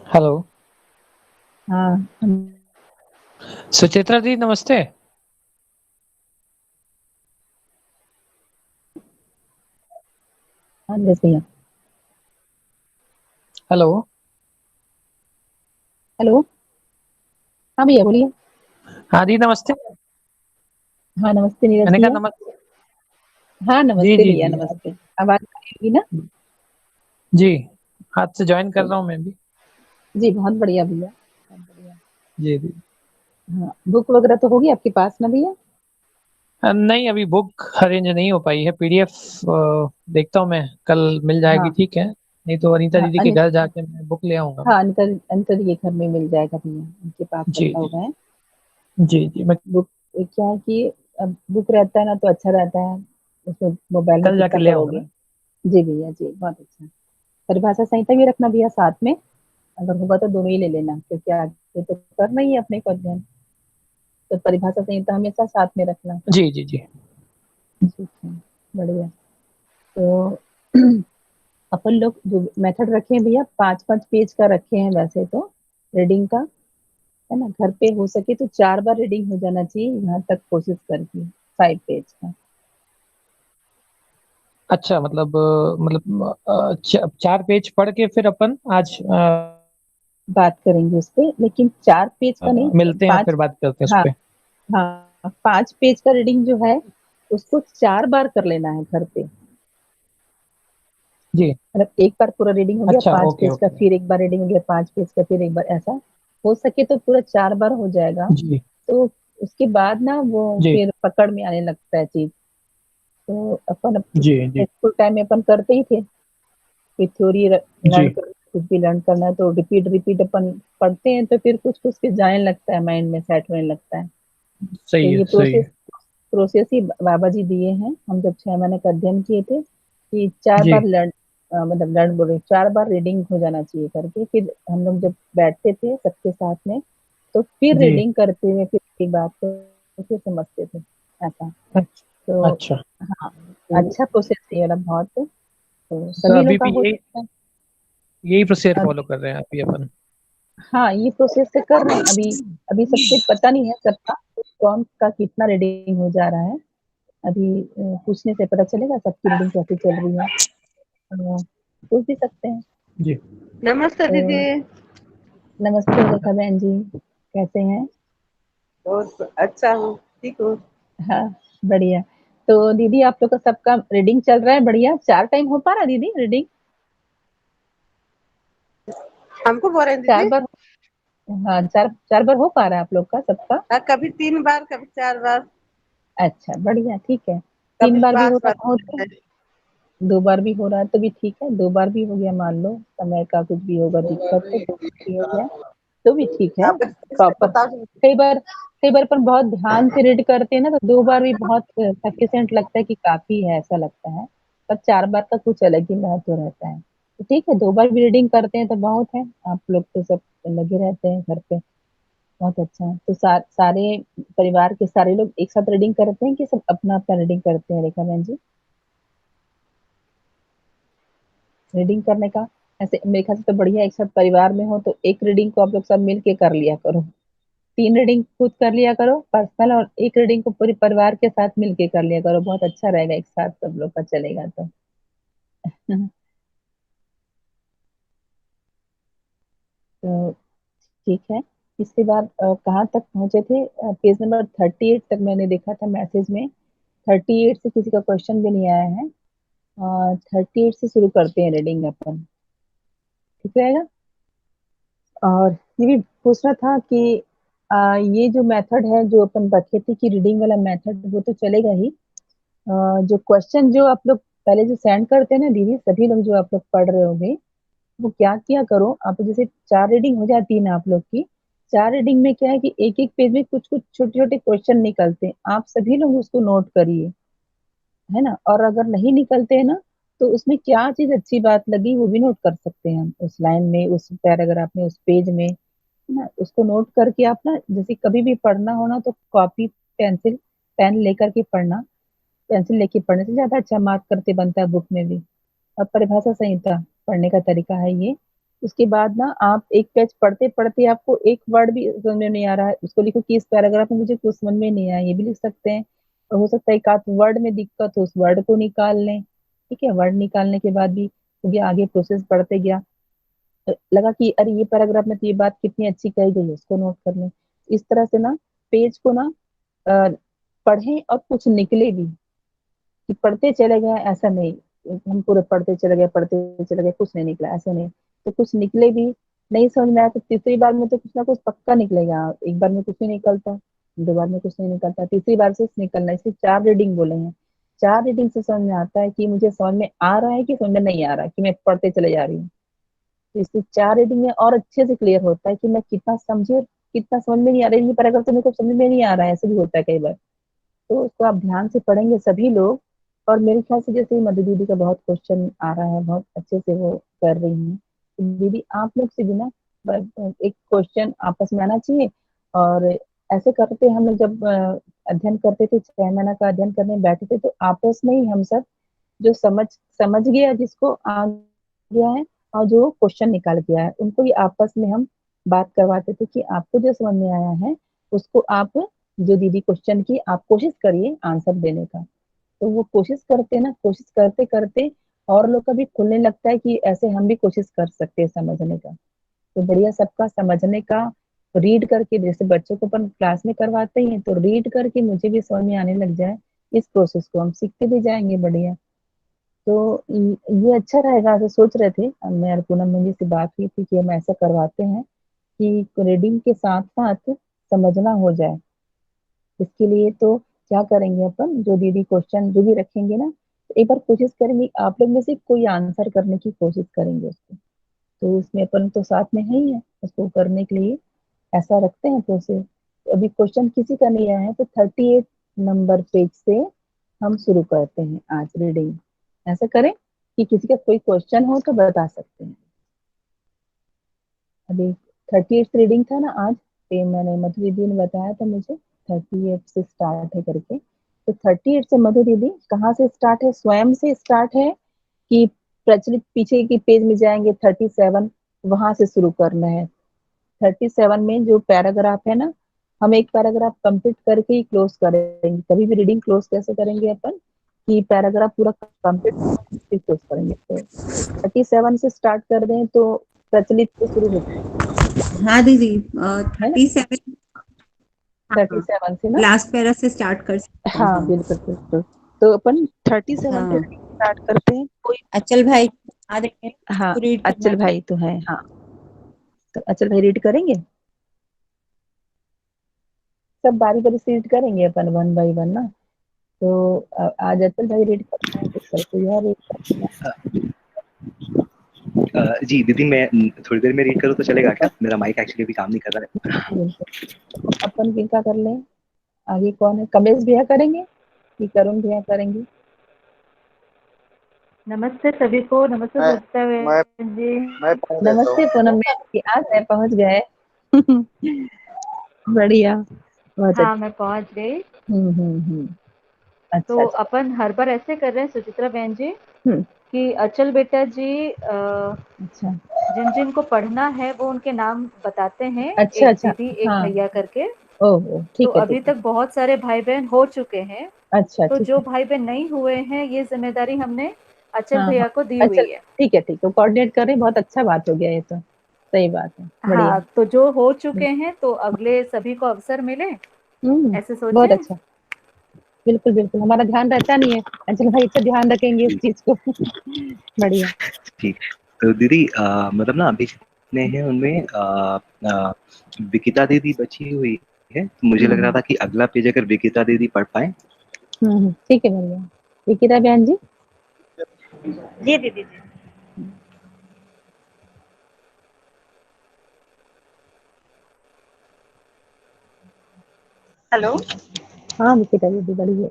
Hello. हाँ सुचित्रा दी नमस्ते। हाँ यस भैया। हेलो। हेलो। हाँ भैया बोलिए। हाँ दी नमस्ते। हाँ नमस्ते नीरज मैंने कहा भैया। नमस्ते। हाँ जी नमस्ते जी भैया जी नमस्ते। आवाज आ रही होगी ना? जी। हाथ से ज्वाइन कर रहा हूँ मैं भी। जी बहुत बढ़िया भैया, बहुत बढ़िया। जी दी। हाँ बुक वगैरह तो होगी आपके पास ना भैया? नहीं अभी बुक अरेंज नहीं हो पाई है। पीडीएफ देखता हूँ मैं, कल मिल जाएगी हाँ ठीक है। नहीं तो अनीता हाँ दीदी के घर जाके मैं बुक ले आऊंगा मैं। हाँ अंतर अंतर ये घर में मिल जाएगा भैया, उनके पास जी रखा जी हुआ है। जी जी मैं बुक क्या है कि अब बुक रहता है ना तो अच्छा रहता है, उसमें मोबाइल में कल जाके कितना ले आऊंगा पढ़ोगे। मैं। जी भैया जी बहुत अच्छा। परिभाषा संहिता भी रखना भैया साथ में, अगर होगा तो दोनों ही ले लेना क्योंकि आगे तो करना ही है अपने को अध्ययन। तो परिभाषा संहिता हमेशा साथ में रखना। जी जी जी। ठीक है, बढ़िया। तो अपन लोग जो मेथड रखे हैं भैया 5-5 पेज का रखे हैं वैसे तो, रीडिंग का है ना। घर पे हो सके तो 4 बार रीडिंग हो जाना चाहिए, यहाँ तक कोशिश करके 5 पेज का। अच्छा मतलब 4 पेज पढ़ के फिर अपन आज बात करेंगे उस पे, लेकिन 4 पेज का नहीं, मिलते हैं फिर पाँच। बात करते हैं उस हाँ पे। हाँ 5 पेज का रीडिंग जो है उसको 4 बार कर लेना है घर पे। जी। मतलब एक बार पूरा रीडिंग हो गया अच्छा पांच ओके पेज का, ओके। फिर एक बार रीडिंग हो गया 5 पेज का, फिर एक बार, ऐसा हो सके तो पूरा 4 बार हो जाएगा। जी तो उसके बाद ना वो जी फिर पकड़ में आने लगता है चीज। तो अपन जी जी स्कूल टाइम में अपन करते ही थे, फिर थ्योरी लर्न जी। कर, कुछ भी लर्न करना है तो रिपीट रिपीट अपन पढ़ते हैं तो फिर कुछ कुछ के जाने लगता है, माइंड में सेट होने लगता है। तो सही है ये सही प्रोसेस है। प्रोसेस ही बाबा जी दिए हैं, हम जब 6 महीने का अध्ययन किए थे कि 4 बार जी लर्न, मतलब लर्न बोल रहे 4 बार रीडिंग हो जाना चाहिए करके, फिर हम लोग जब बैठते थे सबके साथ में तो फिर जी। रीडिंग करते हुए फिर एक बात को फिर समझते थे, ऐसा। अच्छा तो अच्छा। हाँ तो अच्छा प्रोसेस है ये वाला बहुत, तो तो सभी अभी लोग का भी हो यही सकता है। यही प्रोसीजर अब फॉलो कर रहे हैं अभी अपन। हाँ ये प्रोसेस से कर रहे हैं अभी। अभी सबसे पता नहीं है सबका कौन का कितना रीडिंग हो जा रहा है। अभी पूछने से पता चलेगा सबकी रीडिंग कैसे चल रही है। पूछ भी सकते हैं। जी। नमस्ते तो दीदी। नमस्ते रेखा बहन जी, कैसे हैं? बहुत अच्छा हूँ, ठीक हूँ। हाँ बढ़िया। तो दीदी आप लोग का सबका रीडिंग चल रहा है बढ़िया, 4 टाइम हो पा रहा है दीदी रीडिंग? हमको बोल रहे हैं चार दीदी। बार हाँ 4 4 बार हो पा रहा है आप लोग का सबका? कभी 3 बार, कभी 4 बार, अच्छा बढ़िया ठीक है। तीन कभी बार भी हो 5 बार रहा हो तो, 2 बार भी हो रहा है तो भी ठीक है, 2 बार भी हो गया मान लो समय का कुछ भी होगा दिक्कत तो 2 बार भी हो गया तो भी ठीक है। आप प्रॉपर बताओ। कई बार अपन बहुत ध्यान से रीड करते हैं ना तो 2 बार भी बहुत सफिशिएंट लगता है कि काफी है ऐसा लगता है। पर 4 बार का कुछ अलग ही महत्व रहता है। तो ठीक है 2 बार भी रीडिंग करते हैं तो बहुत है, आप लोग तो सब लगे रहते हैं घर पे। बहुत अच्छा है। तो सारे परिवार के सारे लोग एक साथ रीडिंग करते हैं कि सब अपना अपना रीडिंग करते हैं रेखा बहन जी? रीडिंग करने का ऐसे मेरे ख्याल से तो बढ़िया, एक साथ परिवार में हो तो एक रीडिंग को आप लोग सब मिल के कर लिया करो। 3 रीडिंग खुद कर लिया करो पर्सनल, और एक रीडिंग को पूरे परिवार के साथ मिल के कर लिया करो, बहुत अच्छा रहेगा एक साथ सब लोग का चलेगा तो। तो ठीक है। इसके बाद कहाँ तक पहुंचे थे? पेज नंबर 38 तक मैंने देखा था मैसेज में। 38 से किसी का क्वेश्चन भी नहीं आया है। 38 से शुरू करते हैं रीडिंग अपन, ठीक रहेगा। और ये भी पूछना था कि ये जो मेथड है जो अपन रखे थे कि रीडिंग वाला मेथड वो तो चलेगा ही। जो क्वेश्चन जो आप लोग पहले जो सेंड करते हैं ना दीदी, सभी लोग जो आप लोग पढ़ रहे होंगे, वो क्या किया करो आप, जैसे 4 रीडिंग हो जाती है ना आप लोग की, 4 रीडिंग में क्या है कि एक एक पेज में कुछ कुछ छोटे छोटे क्वेश्चन निकलते हैं, आप सभी लोग उसको नोट करिए, है ना। और अगर नहीं निकलते हैं ना तो उसमें क्या चीज अच्छी बात लगी वो भी नोट कर सकते हैं हम, उस लाइन में, उस पैराग्राफ में, उस पेज में, है ना। उसको नोट करके आप ना जैसे कभी भी पढ़ना हो ना तो कॉपी पेंसिल पेन लेकर के पढ़ना। पेंसिल लेके पढ़ने से ज्यादा अच्छा मार्क करते बनता है बुक में भी। और परिभाषा संहिता पढ़ने का तरीका है ये। उसके बाद ना आप एक पेज पढ़ते पढ़ते आपको एक वर्ड भी समझ में नहीं आ रहा है, उसको लिखो कि इस पैराग्राफ में मुझे कुछ समझ में नहीं आया, ये भी लिख सकते हैं। और हो सकता है एक आध वर्ड में दिक्कत हो, उस वर्ड को निकाल लें। ठीक है, वर्ड निकालने के बाद भी हो गया, आगे प्रोसेस बढ़ते गया। लगा कि अरे ये पैराग्राफ में तो ये बात कितनी अच्छी कही गई है, उसको नोट कर लें। इस तरह से ना पेज को ना अ, पढ़ें और कुछ निकले भी, कि पढ़ते चले गए ऐसा नहीं, हम पूरे पढ़ते चले गए कुछ नहीं निकला, ऐसा नहीं। तो कुछ निकले भी, नहीं समझ में आया तो तीसरी बार में तो कुछ ना कुछ पक्का निकलेगा। एक बार में कुछ नहीं निकलता, दो बार में कुछ नहीं निकलता, तीसरी बार से निकलना। इसलिए 4 रीडिंग बोले हैं। 4 रीडिंग से समझ में आता है कि मुझे समझ में आ रहा है कि समझ में नहीं आ रहा है, कि मैं पढ़ते चले जा रही हूँ। तो इससे 4 रीडिंग में और अच्छे से क्लियर होता है कि मैं कितना समझे और कितना समझ में नहीं आ रहा है। ये पैराग्राफ तो मेरे को समझ में नहीं आ रहा है, ऐसे भी होता है कई बार। तो उसको आप ध्यान से पढ़ेंगे सभी लोग। और मेरे ख्याल से जैसे मधु दीदी का बहुत क्वेश्चन आ रहा है, बहुत अच्छे से वो कर रही हैं, तो दीदी आप लोग से भी ना एक क्वेश्चन आपस में आना चाहिए। और ऐसे करते हम लोग जब अध्ययन करते थे, 6 महीना का अध्ययन करने बैठे थे, तो आपस में ही हम सब जो समझ समझ गया, जिसको आ गया है, और जो क्वेश्चन निकाल गया है, उनको भी आपस में हम बात करवाते थे कि आपको जो समझ में आया है उसको आप, जो दीदी क्वेश्चन की, आप कोशिश करिए आंसर देने का। तो वो कोशिश करते ना, कोशिश करते करते और लोग का भी खुलने लगता है कि ऐसे हम भी कोशिश कर सकते हैं समझने का। तो बढ़िया, सबका समझने का, रीड करके, जैसे बच्चों को अपन क्लास में करवाते हैं, तो रीड करके मुझे भी समझ में आने लग जाए, इस प्रोसेस को हम सीखते भी जाएंगे। बढ़िया। तो ये अच्छा रहेगा, ऐसे सोच रहे थे। मैं और पूनम जी से बात हुई थी कि हम ऐसा करवाते हैं कि रीडिंग के साथ साथ समझना हो जाए। इसके लिए तो क्या करेंगे अपन, जो दीदी क्वेश्चन जो भी रखेंगे ना, तो एक बार कोशिश करेंगे आप लोग में से कोई आंसर करने की कोशिश करेंगे उसको। तो उसमें अपन तो साथ में है ही है, उसको करने के लिए ऐसा रखते हैं प्रोसेस। तो अभी क्वेश्चन किसी का नहीं आया है, तो 38 नंबर पेज से हम शुरू करते हैं आज रीडिंग। ऐसा करें कि किसी का कोई क्वेश्चन हो तो बता सकते हैं। अभी 38 रीडिंग था ना आज, पे मैंने मधु दीदी ने बताया था मुझे 38 से स्टार्ट है करके। तो 38 से मधु दीदी कहाँ से स्टार्ट है, स्वयं से स्टार्ट है कि प्रचलित पीछे की पेज में जाएंगे 37, वहां से शुरू करना है। 37 में जो पैराग्राफ है ना, हम एक पैराग्राफ कंप्लीट करके ही क्लोज करेंगे। कभी भी रीडिंग क्लोज कैसे करेंगे अपन, कि पैराग्राफ पूरा कंप्लीट फिर क्लोज करेंगे। तो 37 से स्टार्ट कर दें तो प्रचलित से शुरू हो, हाँ दीदी, है ना। 37। हाँ, 37 से ना, लास्ट पैरा से स्टार्ट कर सकते हैं। हाँ हाँ बिल्कुल बिल्कुल। तो अपन 37 से हाँ, स्टार्ट करते हैं। कोई, अचल भाई आ देंगे हाँ, तो रीड करना अचल है। भाई तो है, हाँ। तो अचल भाई रीड करेंगे, सब बारी बारी से रीड करेंगे अपन, वन बाई वन ना। तो आज अचल भाई रीड करते हैं, तो कल कोई और रीड करेगा। जी दीदी, मैं थोड़ी देर में रीड करूँ तो चलेगा क्या? मेरा माइक एक्चुअली अभी काम नहीं कर रहा है। बिल्कुल। अपन किनका कर लें, आगे कौन है, कमलेश भैया करेंगे कि करुण भैया करेंगे? नमस्ते सभी को। नमस्ते मैं सुचित्रा मैं बहन जी। मैं पढ़ देता नमस्ते हूँ। पूनम मैम जी, आज मैं पहुंच गए। बढ़िया, बहुत हाँ, अच्छा। मैं पहुंच गई। अच्छा तो अच्छा। अपन हर बार ऐसे कर रहे हैं सुचित्रा बहन जी हम्म, कि अचल बेटा जी अच्छा जिन जिन को पढ़ना है वो उनके नाम बताते हैं, अच्छा एक अच्छा। दीदी एक हाँ, भैया करके। ओहो तो ठीक है अभी ठीक है। तक बहुत सारे भाई बहन हो चुके हैं। अच्छा तो ठीक जो है। भाई बहन नहीं हुए हैं, ये जिम्मेदारी हमने अचल हाँ हाँ, भैया को दी अच्छा हुई है। ठीक है ठीक है, कोऑर्डिनेट कर रहे हैं, बहुत अच्छा बात हो गया ये तो, सही बात है, बढ़िया। हाँ, तो जो हो चुके हैं तो अगले सभी को अवसर मिले, ऐसे बहुत सोचे। अच्छा। बिल्कुल बिल्कुल, हमारा ध्यान रहता नहीं है, अंचल भाई अच्छा ध्यान रखेंगे इस चीज को। बढ़िया। ठीक। तो दीदी मतलब ना अभी जितने हैं उनमें विकिता दीदी बची हुई है, तो मुझे लग रहा था कि अगला पेज अगर विकिता दीदी पढ़ पाए। ठीक है बढ़िया। विकिता बहन जी। जी दीदी जी। हेलो। हाँ विकिता दीदी, बढ़िया।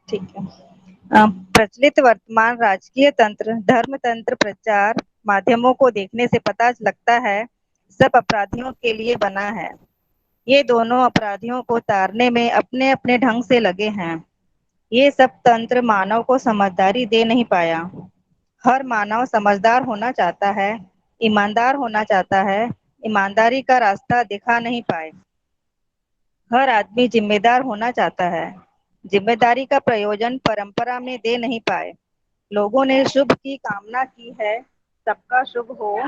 ठीक है। प्रचलित वर्तमान राजकीय तंत्र, धर्म तंत्र प्रचार माध्यमों को देखने से पता लगता है सब अपराधियों के लिए बना है। ये दोनों अपराधियों को तारने में अपने अपने ढंग से लगे हैं। ये सब तंत्र मानव को समझदारी दे नहीं पाया। हर मानव समझदार होना चाहता है, ईमानदार होना चाहता है, ईमानदारी का रास्ता दिखा नहीं पाए। हर आदमी जिम्मेदार होना चाहता है, जिम्मेदारी का प्रयोजन परंपरा में दे नहीं पाए। लोगों ने शुभ की कामना की है, सबका शुभ हो,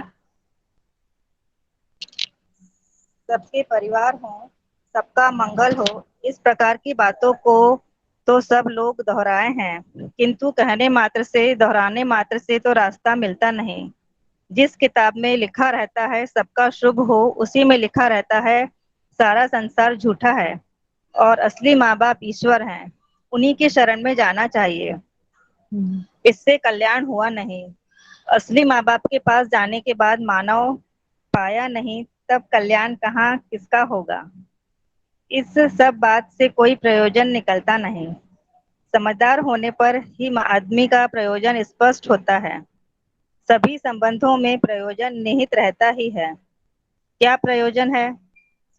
सबके परिवार हो, सबका मंगल हो। इस प्रकार की बातों को तो सब लोग दोहराए हैं, किंतु कहने मात्र से, दोहराने मात्र से तो रास्ता मिलता नहीं। जिस किताब में लिखा रहता है सबका शुभ हो, उसी में लिखा रहता है सारा संसार झूठा है और असली माँ बाप ईश्वर हैं, उन्हीं की शरण में जाना चाहिए। इससे कल्याण हुआ नहीं। असली माँ बाप के पास जाने के बाद मानव पाया नहीं, तब कल्याण कहाँ किसका होगा। इस सब बात से कोई प्रयोजन निकलता नहीं। समझदार होने पर ही आदमी का प्रयोजन स्पष्ट होता है। सभी संबंधों में प्रयोजन निहित रहता ही है। क्या प्रयोजन है?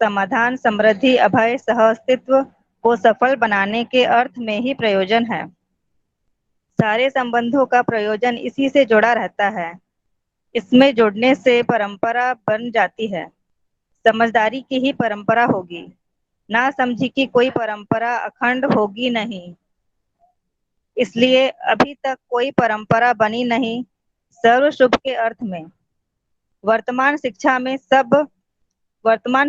समाधान, समृद्धि, अभय, सहअस्तित्व को सफल बनाने के अर्थ में ही प्रयोजन है। सारे संबंधों का प्रयोजन इसी से जुड़ा रहता है। इसमें जुड़ने से परंपरा बन जाती है। समझदारी की ही परंपरा होगी, ना समझी की कोई परंपरा अखंड होगी नहीं। इसलिए अभी तक कोई परंपरा बनी नहीं सर्व शुभ के अर्थ में। वर्तमान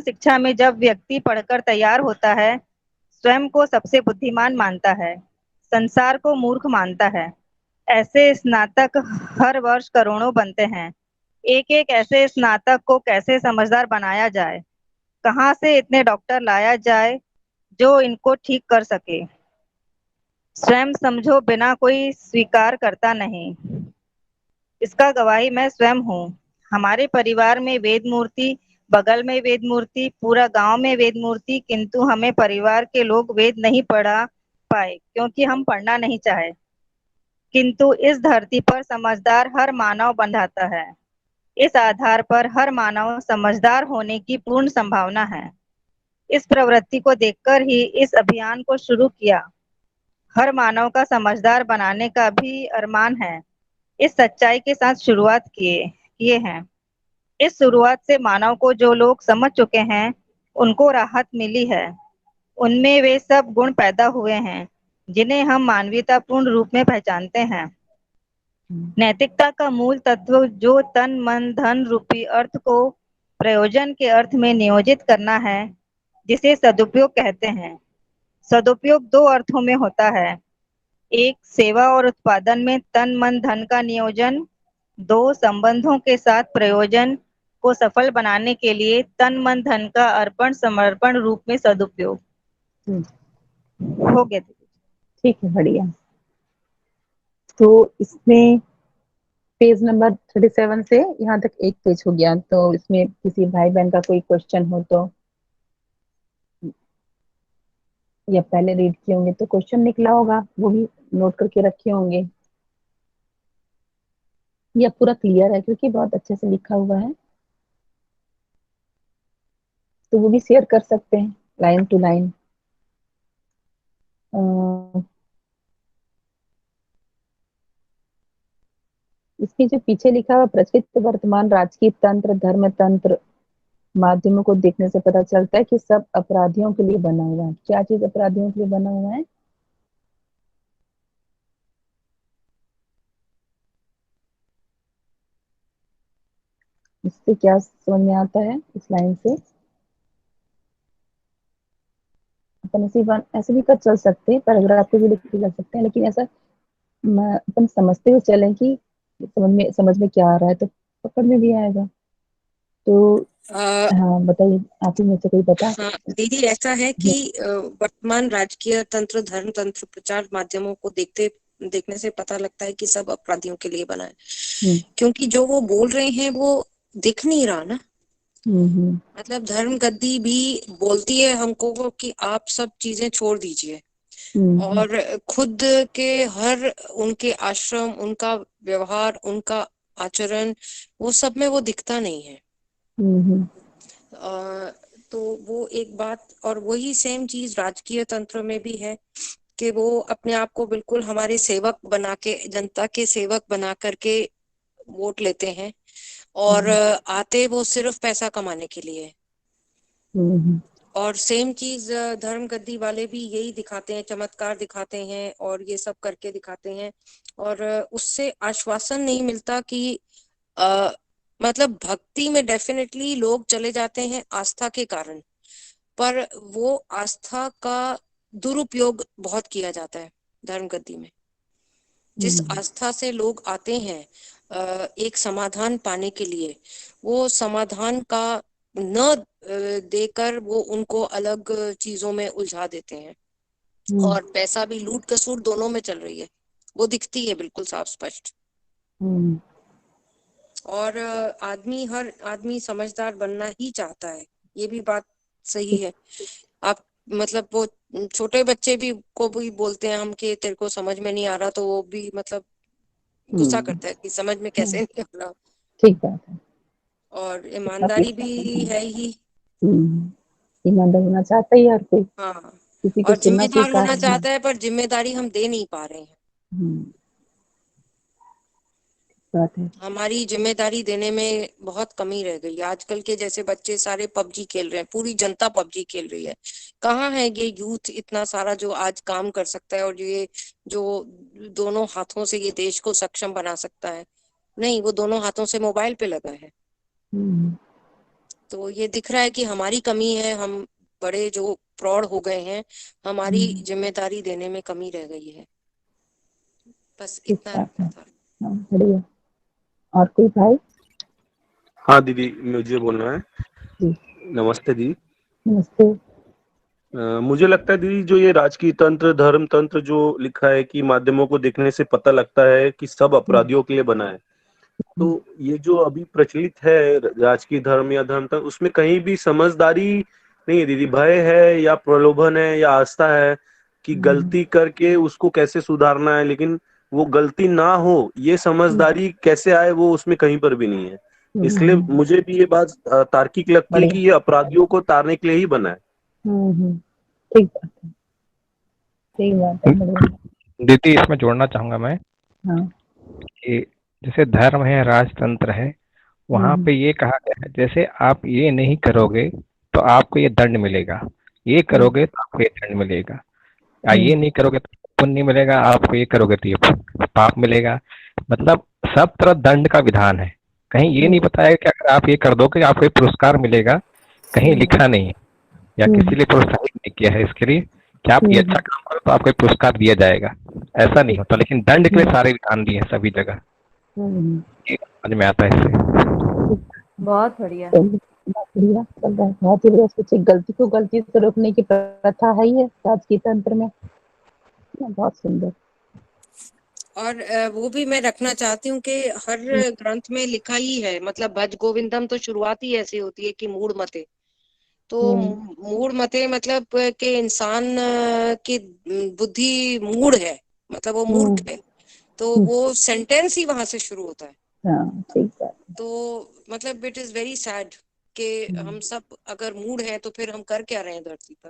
शिक्षा में जब व्यक्ति पढ़कर तैयार होता है, स्वयं को सबसे बुद्धिमान मानता है, संसार को मूर्ख मानता है। ऐसे स्नातक हर वर्ष करोड़ों बनते हैं। एक एक ऐसे स्नातक को कैसे समझदार बनाया जाए, कहाँ से इतने डॉक्टर लाया जाए जो इनको ठीक कर सके। स्वयं समझो बिना कोई स्वीकार करता नहीं। इसका गवाही मैं स्वयं हूँ। हमारे परिवार में वेद मूर्ति, बगल में वेद मूर्ति, पूरा गांव में वेद मूर्ति, किंतु हमें परिवार के लोग वेद नहीं पढ़ा पाए क्योंकि हम पढ़ना नहीं चाहे। किंतु इस धरती पर समझदार हर मानव बन जाता है। इस आधार पर हर मानव समझदार होने की पूर्ण संभावना है। इस प्रवृत्ति को देखकर ही इस अभियान को शुरू किया। हर मानव का समझदार बनाने का भी अरमान है। इस सच्चाई के साथ शुरुआत किए हैं। इस शुरुआत से मानव को जो लोग समझ चुके हैं, उनको राहत मिली है। उनमें वे सब गुण पैदा हुए हैं जिन्हें हम मानवीयतापूर्ण रूप में पहचानते हैं। नैतिकता का मूल तत्व जो तन मन धन रूपी अर्थ को प्रयोजन के अर्थ में नियोजित करना है, जिसे सदुपयोग कहते हैं। सदुपयोग दो अर्थों में होता है। एक, सेवा और उत्पादन में तन मन धन का नियोजन। दो, संबंधों के साथ प्रयोजन को सफल बनाने के लिए तन मन धन का अर्पण समर्पण रूप में सदुपयोग। हो गया। ठीक है, बढ़िया। तो इसमें पेज नंबर 37 से यहाँ तक एक पेज हो गया। तो इसमें किसी भाई बहन का कोई क्वेश्चन हो तो, या पहले रीड किए होंगे तो क्वेश्चन निकला होगा, वो भी नोट करके रखे होंगे, या पूरा क्लियर है क्योंकि बहुत अच्छे से लिखा हुआ है, तो वो भी शेयर कर सकते हैं लाइन टू लाइन। इसके जो पीछे लिखा हुआ प्रचलित वर्तमान राजकीय तंत्र धर्म तंत्र माध्यमों को देखने से पता चलता है कि सब अपराधियों के लिए बना हुआ है। क्या चीज अपराधियों के लिए बना हुआ है? इससे क्या समझ में आता है इस लाइन से? अपन ऐसे भी कर चल सकते हैं, पैराग्राफ पे भी लिख के कर सकते हैं, लेकिन ऐसा अपन समझते हुए चलें कि समझ में क्या आ रहा है तो पकड़ में भी आएगा। तो हाँ बताइए, आप ही में से कोई बता। हाँ दीदी, ऐसा है कि वर्तमान राजकीय तंत्र धर्म तंत्र प्रचार माध्यमों को देखने से पता लगता है कि सब अपराधियों के लिए बना है, क्योंकि जो वो बोल रहे हैं वो दिख नहीं रहा ना। मतलब धर्म गद्दी भी बोलती है हमको कि आप सब चीजें छोड़ दीजिए, और खुद के हर उनके आश्रम, उनका व्यवहार, उनका आचरण, वो सब में वो दिखता नहीं है। तो वो एक बात, और वही सेम चीज राजकीय तंत्र में भी है कि वो अपने आप को बिल्कुल हमारे सेवक बना के, जनता के सेवक बना करके वोट लेते हैं, और आते वो सिर्फ पैसा कमाने के लिए है। और सेम चीज धर्म गद्दी वाले भी यही दिखाते हैं, चमत्कार दिखाते हैं और ये सब करके दिखाते हैं, और उससे आश्वासन नहीं मिलता कि मतलब भक्ति में डेफिनेटली लोग चले जाते हैं आस्था के कारण, पर वो आस्था का दुरुपयोग बहुत किया जाता है धर्म गद्दी में। जिस आस्था से लोग आते हैं एक समाधान पाने के लिए, वो समाधान का न देकर वो उनको अलग चीजों में उलझा देते हैं, और पैसा भी लूट खसूट दोनों में चल रही है, वो दिखती है बिल्कुल साफ स्पष्ट। और हर आदमी समझदार बनना ही चाहता है, ये भी बात सही है। आप मतलब वो छोटे बच्चे भी को भी बोलते हैं हम कि तेरे को समझ में नहीं आ रहा, तो वो भी मतलब गुस्सा करता है कि समझ में कैसे नहीं आ रहा। ठीक बात है। और ईमानदारी भी है ही। ईमानदार होना चाहता ही हर कोई, हाँ, किसी को और सुनना जिम्मेदार स्वीकार होना है। चाहता है, पर जिम्मेदारी हम दे नहीं पा रहे हैं। बात है। हमारी जिम्मेदारी देने में बहुत कमी रह गई। आजकल के जैसे बच्चे सारे पबजी खेल रहे हैं, पूरी जनता पबजी खेल रही है। कहाँ है ये यूथ इतना सारा जो आज काम कर सकता है, और ये जो दोनों हाथों से ये देश को सक्षम बना सकता है? नहीं, वो दोनों हाथों से मोबाइल पे लगा है। तो ये दिख रहा है कि हमारी कमी है, हम बड़े जो प्रौढ़ हो गए हैं, हमारी जिम्मेदारी देने में कमी रह गई है। बस इतना रखना था। बढ़िया। और कोई भाई? हाँ दीदी, मुझे बोलना है। जी। नमस्ते दी। नमस्ते। मुझे लगता है दीदी, जो ये राजकीय तंत्र, धर्म तंत्र जो लिखा है कि माध्यमों को देखने से पता लगता है कि सब अपराधियों के लिए बना है, तो ये जो अभी प्रचलित है राजकीय धर्म या धर्म तंत्र, उसमें कहीं भी समझदारी नहीं है दीदी। भय है या प्रलोभन है या आस्था है कि गलती करके उसको कैसे सुधारना है, लेकिन वो गलती ना हो ये समझदारी कैसे आए, वो उसमें कहीं पर भी नहीं है। इसलिए मुझे भी ये बात तार्किक लगती है कि ये अपराधियों को तारने के लिए ही बना है। ठीक बात है, सही बात है। दीदी, इसमें जोड़ना चाहूंगा मैं हाँ। कि जैसे धर्म है, राजतंत्र है, वहां पे ये कहा गया है जैसे आप ये नहीं करोगे तो आपको ये दंड मिलेगा, ये करोगे तो आपको ये दंड मिलेगा, या ये नहीं करोगे तो पुण्य नहीं मिलेगा, आपको ये करोगे तो ये पाप मिलेगा। मतलब सब तरह दंड का विधान है। कहीं ये नहीं बताया कि अगर आप ये कर दोगे आपको ये पुरस्कार मिलेगा, कहीं लिखा नहीं है, या किसी ने प्रोत्साहित नहीं किया है इसके लिए कि आप ये अच्छा काम करो तो आपको एक पुरस्कार दिया जाएगा, ऐसा नहीं होता। लेकिन दंड के लिए सारे विधान दिए हैं सभी जगह। समझ में आता है इससे। बहुत बढ़िया। बढ़िया, बहुत ही बढ़िया। सोचिए, गलती को गलती से रोकने की प्रथा है ही है राजकीय तंत्र में। बहुत सुंदर। और वो भी मैं रखना चाहती हूँ कि हर ग्रंथ में लिखा ही है, मतलब भज गोविंदम तो शुरुआत ही ऐसी होती है कि मूढ़ मते। तो मूढ़ मते मतलब कि इंसान की बुद्धि मूढ़ है, मतलब वो मूर्ख है, तो वो सेंटेंस ही वहां से शुरू होता है। ठीक है। तो मतलब इट इज वेरी सैड कि हम सब अगर मूढ़ हैं तो फिर हम कर क्या रहे हैं धरती पर।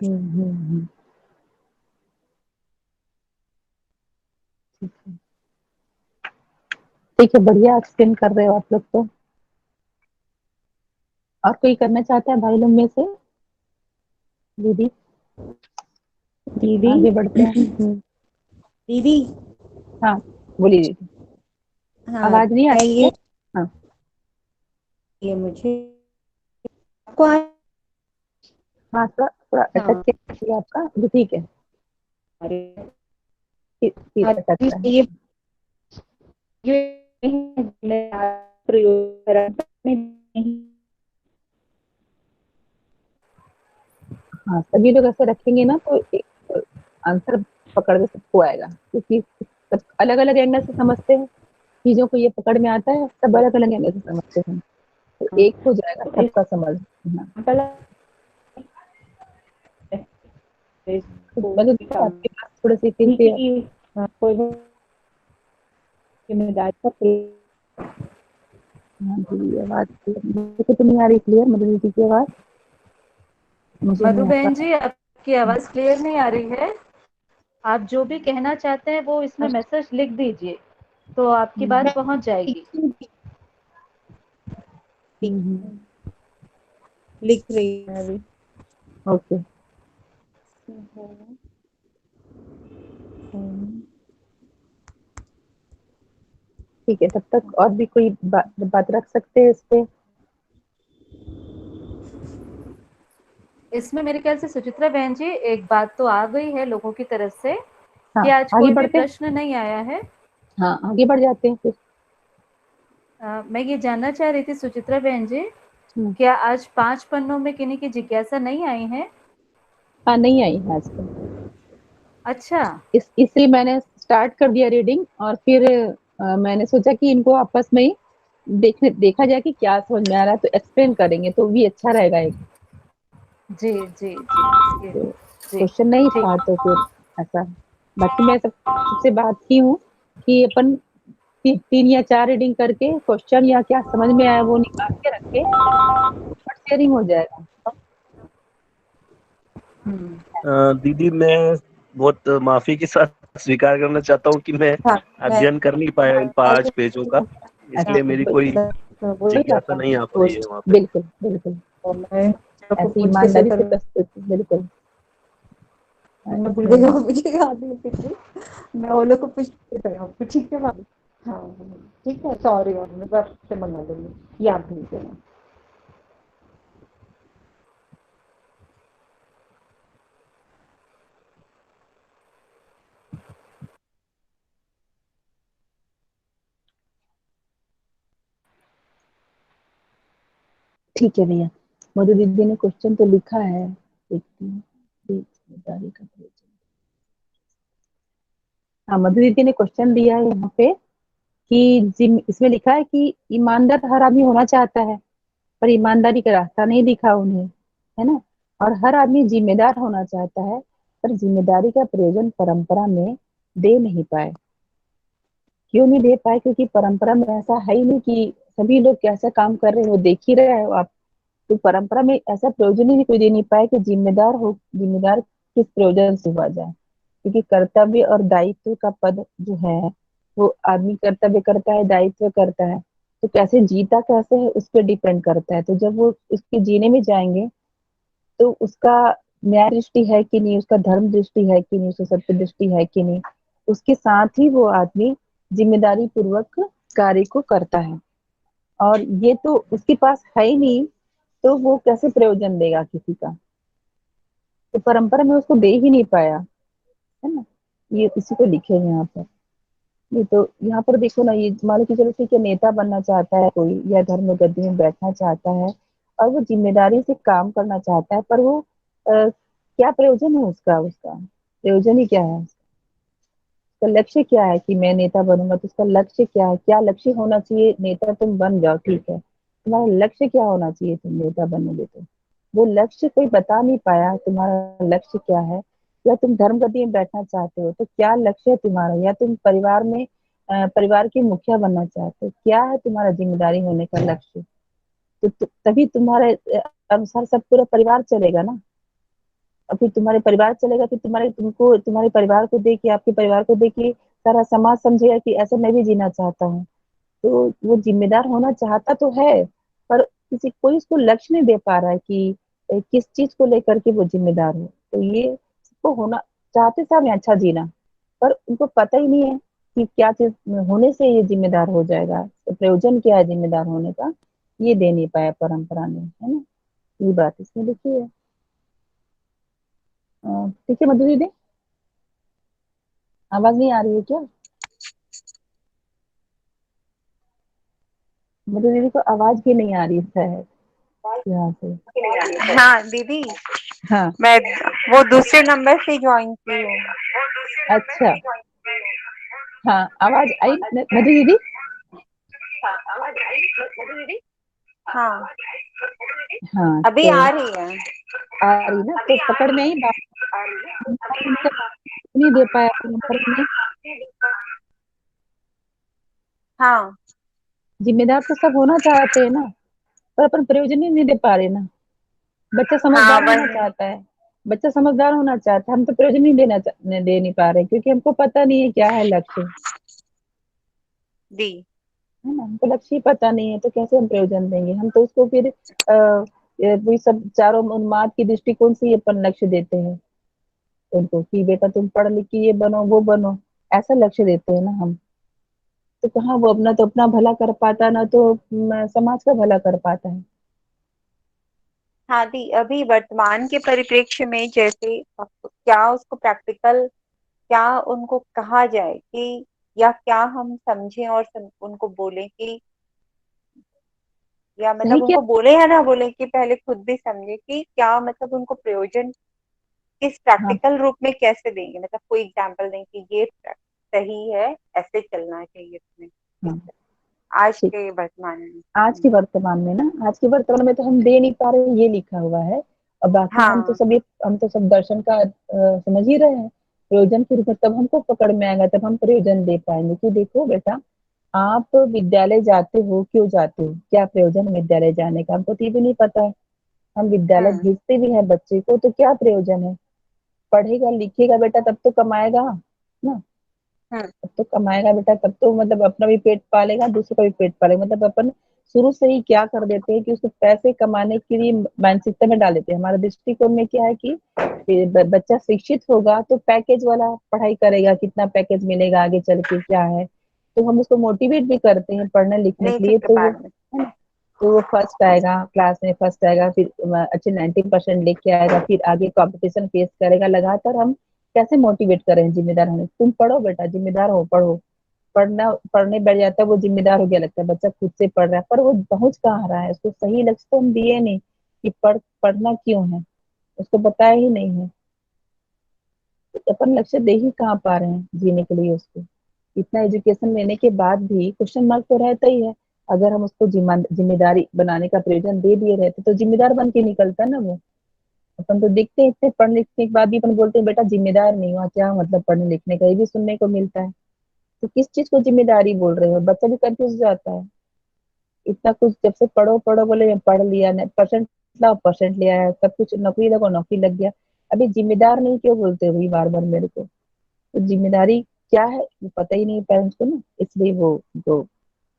ठीक है, बढ़िया एक्सप्लेन कर रहे हो आप लोग तो। और कोई करना चाहता है भाई लोग में से? दीदी दीदी आगे बढ़ते हैं। दीदी। हाँ बोलिए दीदी। हाँ, आवाज नहीं आ रही है? हाँ, ये मुझे आपको हाँ थोड़ा अटक के आपका भी ठीक है। अटक रहा है। हाँ, सभी लोग ऐसे रखेंगे ना तो एक आंसर पकड़ में सबको आएगा, क्योंकि सब अलग अलग एंगल से समझते हैं चीजों को। ये पकड़ में आता है, सब अलग अलग एंगल से समझते हैं, तो एक हो जाएगा सबका समझ। थोड़ा सी आवाज तो नहीं आ रही क्लियर मधु दीदी की आवाज? मधु बहन जी, आपकी आवाज क्लियर नहीं आ रही है। आप जो भी कहना चाहते हैं वो इसमें मैसेज लिख दीजिए, तो आपकी बात पहुंच जाएगी। लिख रही हूँ मैं अभी। ओके। ठीक है, तब तक और भी कोई बात रख सकते हैं इस पे? इसमें मेरे ख्याल से सुचित्रा बहन जी एक बात तो आ गई है लोगों की तरफ से हाँ, कि आज आगे कोई भी बढ़ते हैं। प्रश्न नहीं आया है। हाँ, आगे बढ़ जाते हैं फिर। मैं ये जानना चाह रही थी सुचित्रा बहन जी, क्या आज 5 पन्नों में किन्हीं की जिज्ञासा नहीं आई है? हाँ, नहीं आई है आज तक। अच्छा। इसलिए मैंने स्टार्ट कर दिया रीडिंग, और फिर मैंने सोचा कि इनको आपस में ही देखा जाए कि क्या समझ में आ रहा है, तो एक्सप्लेन करेंगे तो भी अच्छा रहेगा एक। जी जी जी जी। क्वेश्चन नहीं था तो फिर ऐसा। बाकी मैं सबसे बात की हूँ कि अपन 3 या 4 रीडिंग करके क्वेश्चन या क्या समझ में आया वो निकाल के रखे, और शेयरिंग हो जाएगा। दीदी मैं बहुत माफी के साथ स्वीकार करना चाहता हूँ कि मैं अध्ययन कर नहीं पाया इन 5 पेजों का, इसलिए मेरी कोई जिज्ञासा नहीं आ पाई है वहाँ पे। बिल्कुल बिल्कुल, ऐसी ईमानदारी से प्रस्तुत, बिल्कुल। मैं भूल गई, मुझे याद नहीं थी। मैं वो लोग को पूछ रही, ठीक है भाभी? हाँ ठीक है, सॉरी, और मैं आपसे मंगा लूंगी, याद नहीं देना। ठीक है भैया। मधु दीदी ने क्वेश्चन तो लिखा है, देखती हूँ। जिम्मेदारी का प्रयोजन। हाँ, मधु दीदी ने क्वेश्चन दिया है यहाँ पे कि इसमें लिखा है कि ईमानदार हर आदमी होना चाहता है, पर ईमानदारी का रास्ता नहीं दिखा उन्हें, है ना। और हर आदमी जिम्मेदार होना चाहता है, पर जिम्मेदारी का प्रयोजन परंपरा में दे नहीं पाए। क्यों नहीं दे पाए? क्योंकि परंपरा में ऐसा है ही नहीं कि सभी लोग कैसा काम कर रहे हैं वो देख ही रहे हो आप। तो परंपरा में ऐसा प्रयोजन ही नहीं कोई दे नहीं पाया कि जिम्मेदार किस प्रयोजन से हुआ जाए। क्योंकि कर्तव्य और दायित्व का पद जो है, वो आदमी कर्तव्य करता है, दायित्व करता है, तो कैसे जीता कैसे है उस पर डिपेंड करता है। तो जब वो उसके जीने में जाएंगे तो उसका न्याय दृष्टि है कि नहीं, उसका धर्म दृष्टि है कि नहीं, उसका सत्य दृष्टि है कि नहीं, उसके साथ ही वो आदमी जिम्मेदारी पूर्वक कार्य को करता है। और ये तो उसके पास है ही नहीं, तो वो कैसे प्रयोजन देगा किसी का? तो परंपरा में उसको दे ही नहीं पाया, है ना। ये इसी को लिखे हैं यहाँ पर। ये तो यहाँ पर देखो ना, ये मान लो कि चलो ठीक है, नेता बनना चाहता है कोई, या धर्म गद्दी में बैठना चाहता है, और वो जिम्मेदारी से काम करना चाहता है, पर वो क्या प्रयोजन है उसका उसका प्रयोजन ही क्या है? उसका लक्ष्य क्या है कि मैं नेता बनूंगा? तो उसका लक्ष्य क्या है? क्या लक्ष्य होना चाहिए? नेता तुम बन जाओ, ठीक है, तुम्हारा लक्ष्य क्या होना चाहिए? तुम नेता बनोगे तो वो लक्ष्य कोई बता नहीं पाया, तुम्हारा लक्ष्य क्या है। या तुम धर्म गद्दी में बैठना चाहते हो तो क्या लक्ष्य है तुम्हारा? या तुम परिवार में परिवार के मुखिया बनना चाहते हो, क्या है तुम्हारा जिम्मेदारी होने का लक्ष्य? तो तभी तुम्हारे अनुसार सब पूरा परिवार चलेगा ना। और फिर तुम्हारे परिवार चलेगा तो तुम्हारे परिवार को देख के, आपके परिवार को देख के सारा समाज समझेगा कि ऐसा मैं भी जीना चाहता हूँ। तो वो जिम्मेदार होना चाहता तो है, पर किसी कोई उसको लक्ष्य नहीं दे पा रहा है कि किस चीज को लेकर के वो जिम्मेदार हो। तो ये सबको होना चाहते सब हैं अच्छा जीना, पर उनको पता ही नहीं है कि क्या चीज होने से ये जिम्मेदार हो जाएगा, तो प्रयोजन क्या है जिम्मेदार होने का, ये दे नहीं पाया परंपरा ने, है ना। ये बात इसमें लिखी है। ठीक है मधु दीदी, आवाज नहीं आ रही है क्या? मधु दीदी को आवाज भी नहीं आ रही है यहाँ से। हाँ दीदी, हाँ मैं वो दूसरे नंबर से ज्वाइन की हूँ। अच्छा, हाँ आवाज आई मधु दीदी? हाँ हाँ अभी तो आ रही है। आ रही ना, तो पकड़ में आई बात। नहीं दे पाया परंपरा में। हाँ जिम्मेदार तो सब होना चाहते हैं ना, पर अपन प्रयोजन ही नहीं दे पा रहे ना। बच्चा हाँ समझदार होना वही। चाहता है, बच्चा समझदार होना चाहता है, हम तो प्रयोजन नहीं दे नहीं पा रहे क्योंकि हमको पता नहीं है क्या है लक्ष्य, दी है ना। हमको लक्ष्य ही पता नहीं है तो कैसे हम प्रयोजन देंगे। हम तो उसको फिर वही सब चारों उन्माद की दृष्टिकोण से ही अपन लक्ष्य देते हैं उनको कि बेटा तुम पढ़ लिख के ये बनो वो बनो, ऐसा लक्ष्य देते हैं ना हम। तो कहाँ वो अपना तो अपना भला कर पाता, ना तो समाज का भला कर पाता है। हाँ दी, अभी वर्तमान के परिप्रेक्ष्य में जैसे क्या उसको प्रैक्टिकल, क्या उनको कहा जाए कि, या क्या हम समझें और उनको बोले कि, या सही मतलब क्या। उनको बोले या ना बोले कि पहले खुद भी समझे कि क्या मतलब उनको प्रयोजन किस हाँ प्रैक्टिकल रूप में कैसे देंगे, मतलब कोई एग्जांपल दें कि ये सही है, ऐसे चलना चाहिए तुम्हें, इस हाँ तरह, आज ठीक। के वर्तमान में। आज के वर्तमान में ना, आज के वर्तमान में तो हम दे नहीं पा रहे ये लिखा हुआ है। और बाकी हाँ हम तो सब दर्शन का समझ ही रहे हैं। प्रयोजन फिर तब हमको पकड़ में आएगा, तब हम प्रयोजन दे पाएंगे कि देखो बेटा, आप विद्यालय जाते हो, क्यों जाते हो, क्या प्रयोजन है विद्यालय जाने का, हमको तो ये भी नहीं पता है। हम विद्यालय हम्म भेजते भी हैं बच्चे को तो क्या प्रयोजन है। पढ़ेगा लिखेगा बेटा तब तो कमाएगा ना। हम्म तब तो कमाएगा बेटा, तब तो मतलब अपना भी पेट पालेगा, दूसरों का भी पेट पालेगा। मतलब अपन शुरू से ही क्या कर देते हैं कि उसको पैसे कमाने के लिए मानसिकता में डाल देते हैं। हमारे दृष्टिकोण में क्या है कि बच्चा शिक्षित होगा तो पैकेज वाला पढ़ाई करेगा, कितना पैकेज मिलेगा आगे चल के क्या है। तो हम उसको मोटिवेट भी करते हैं पढ़ने लिखने के लिए, नीति के तो वो, बाद में। है ना। तो वो फर्स्ट आएगा, क्लास में फर्स्ट आएगा, फिर अच्छे 90% लेके आएगा, फिर आगे कंपटीशन फेस करेगा लगातार। हम कैसे मोटिवेट करें जिम्मेदार होने, तुम पढ़ो बेटा, जिम्मेदार हो, पढ़ो। पढ़ने बैठ जाता है वो, जिम्मेदार हो गया लगता है, बच्चा खुद से पढ़ रहा है, पर वो पहुंच कहाँ रहा है, उसको सही लक्ष्य तो हम दिए नहीं कि पढ़ना क्यों है, उसको बताया ही नहीं है। तो अपन लक्ष्य दे ही कहाँ पा रहे हैं जीने के लिए उसको। इतना एजुकेशन लेने के बाद भी क्वेश्चन मार्क तो रहता ही है। अगर हम उसको जिम्मेदारी बनाने का प्रयोजन दे दिए रहते तो जिम्मेदार बन के निकलता ना वो। अपन तो देखते हैं इतने पढ़ लिखने के बाद भी अपन बोलते हैं बेटा जिम्मेदार नहीं हुआ, क्या मतलब पढ़ने लिखने का, ये भी सुनने को मिलता है। तो किस चीज को जिम्मेदारी बोल रहे हो, बच्चा भी कंफ्यूज हो जाता है। इतना कुछ जब से पढ़ो पढ़ो बोले मैं पढ़ लिया, परसेंट लाओ परसेंट ले आया, सब कुछ नौकरी लगो नौकरी लग गया, अभी जिम्मेदार नहीं क्यों बोलते हो भाई बार बार मेरे को। तो जिम्मेदारी क्या है वो पता ही नहीं पेरेंट्स को ना, इसलिए वो तो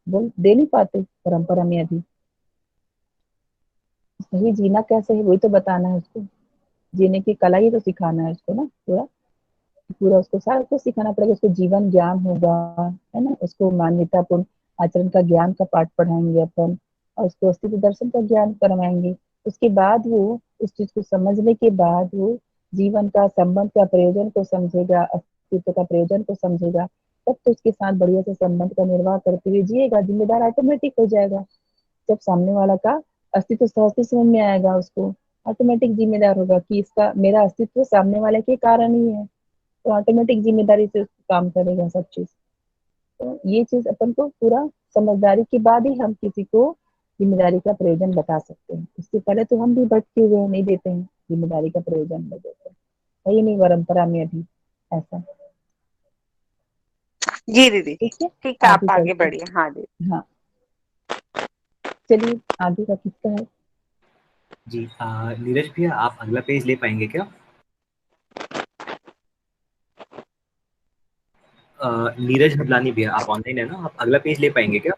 बोल दे नहीं पाते परंपरा में अभी। सही जीना कैसे है वही तो बताना है उसको, जीने की कला ही तो सिखाना है उसको ना पूरा। पूरा उसको सारा कुछ सिखाना पड़ेगा, उसको जीवन ज्ञान होगा, है ना। उसको मानवतापूर्ण आचरण का ज्ञान का पाठ पढ़ाएंगे अपन, और उसको अस्तित्व दर्शन का ज्ञान करवाएंगे। उसके बाद वो उस चीज को समझने के बाद वो जीवन का संबंध का प्रयोजन को समझेगा, अस्तित्व का प्रयोजन को समझेगा। तब तो उसके साथ बढ़िया से संबंध का निर्वाह करते हुए जिएगा, जिम्मेदार ऑटोमेटिक हो जाएगा। जब सामने वाला का अस्तित्व सहज समझ में आएगा उसको, ऑटोमेटिक जिम्मेदार होगा कि इसका मेरा अस्तित्व सामने वाले के कारण ही है। तो ऑटोमेटिक जिम्मेदारी से उसको काम करेगा सब चीज। तो ये चीज अपन को पूरा समझदारी के बाद ही हम किसी को जिम्मेदारी का प्रयोजन बता सकते हैं। इससे पहले तो हम भी भटके हुए नहीं देते हैं जिम्मेदारी का प्रयोजन नहीं देते हैं। है ही नहीं परंपरा में अभी ऐसा। जी दीदी, ठीक है, ठीक है, आगे आप आगे चलते बढ़िए। हाँ दीदी। हैं। हाँ चलिए आगे का किसका है। जी नीरज भैया, आप अगला पेज ले पाएंगे क्या? नीरज हबलानी भैया, आप ऑनलाइन है ना, आप अगला पेज ले पाएंगे क्या?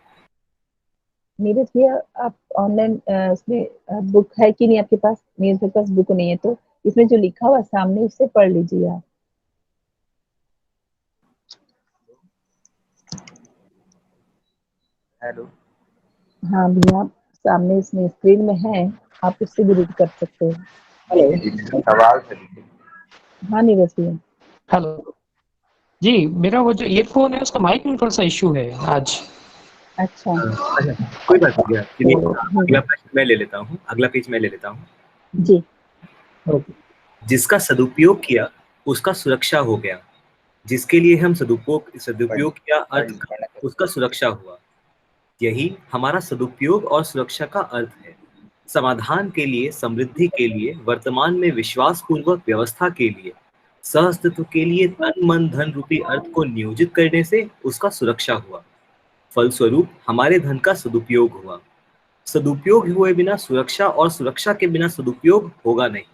नीरज भैया आप ऑनलाइन उसमें बुक है कि नहीं आपके पास, नीरज भैया के पास बुक नहीं है तो इसमें जो लिखा हुआ है सामने उससे पढ़ लीजिए आप। हेलो। हाँ भैया आप सामने इसमें स्क्रीन में है, आप उससे भी रीड कर सकते हैं। हेलो, सवाल था दीदी। हाँ नीरज भैया। हेलो जी, मेरा वो जो ईयरफोन है उसका माइक में थोड़ा सा इशू है आज। अच्छा। अच्छा, कोई बात नहीं भैया, चलिए तो अगला प्रश्न मैं ले लेता हूँ, अगला पेज मैं ले लेता हूँ। जी। जिसका सदुपयोग किया उसका सुरक्षा हो गया, जिसके लिए हम सदुपयोग किया अर्थ का, उसका सुरक्षा हुआ। यही हमारा सदुपयोग और सुरक्षा का अर्थ है। समाधान के लिए, समृद्धि के लिए, वर्तमान में विश्वास पूर्वक व्यवस्था के लिए, सह अस्तित्व के लिए तन मन धन रूपी अर्थ को नियोजित करने से उसका सुरक्षा हुआ। फलस्वरूप हमारे धन का सदुपयोग हुआ। सदुपयोग हुए बिना सुरक्षा और सुरक्षा के बिना सदुपयोग होगा नहीं।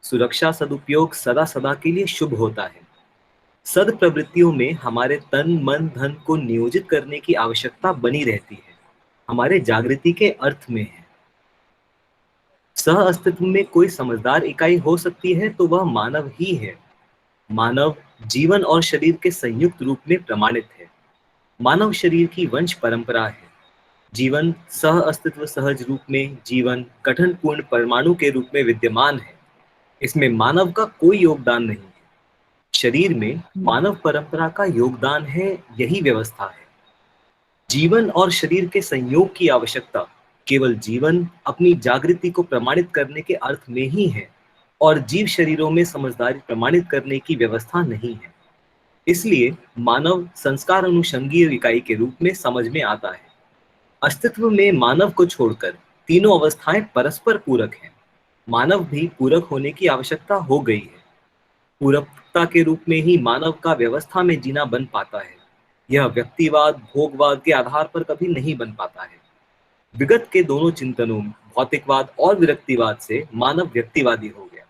सुरक्षा सदुपयोग सदा सदा के लिए शुभ होता है। सद प्रवृत्तियों में हमारे तन मन धन को नियोजित करने की आवश्यकता बनी रहती है, हमारे जागृति के अर्थ में है। सह अस्तित्व में कोई समझदार इकाई हो सकती है तो वह मानव ही है। मानव जीवन और शरीर के संयुक्त रूप में प्रमाणित है। मानव शरीर की वंश परंपरा है। जीवन सह अस्तित्व सहज रूप में जीवन गठन पूर्ण परमाणु के रूप में विद्यमान है। इसमें मानव का कोई योगदान नहीं है। शरीर में मानव परंपरा का योगदान है, यही व्यवस्था है। जीवन और शरीर के संयोग की आवश्यकता केवल जीवन अपनी जागृति को प्रमाणित करने के अर्थ में ही है और जीव शरीरों में समझदारी प्रमाणित करने की व्यवस्था नहीं है। इसलिए मानव संस्कार अनुषंगीय इकाई के रूप में समझ में आता है। अस्तित्व में मानव को छोड़कर तीनों अवस्थाएं परस्पर पूरक हैं। मानव भी पूरक होने की आवश्यकता हो गई है। पूरकता के रूप में ही मानव का व्यवस्था में जीना बन पाता है। यह व्यक्तिवाद भोगवाद के आधार पर कभी नहीं बन पाता है। विगत के दोनों चिंतनों भौतिकवाद और विरक्तिवाद से मानव व्यक्तिवादी हो गया।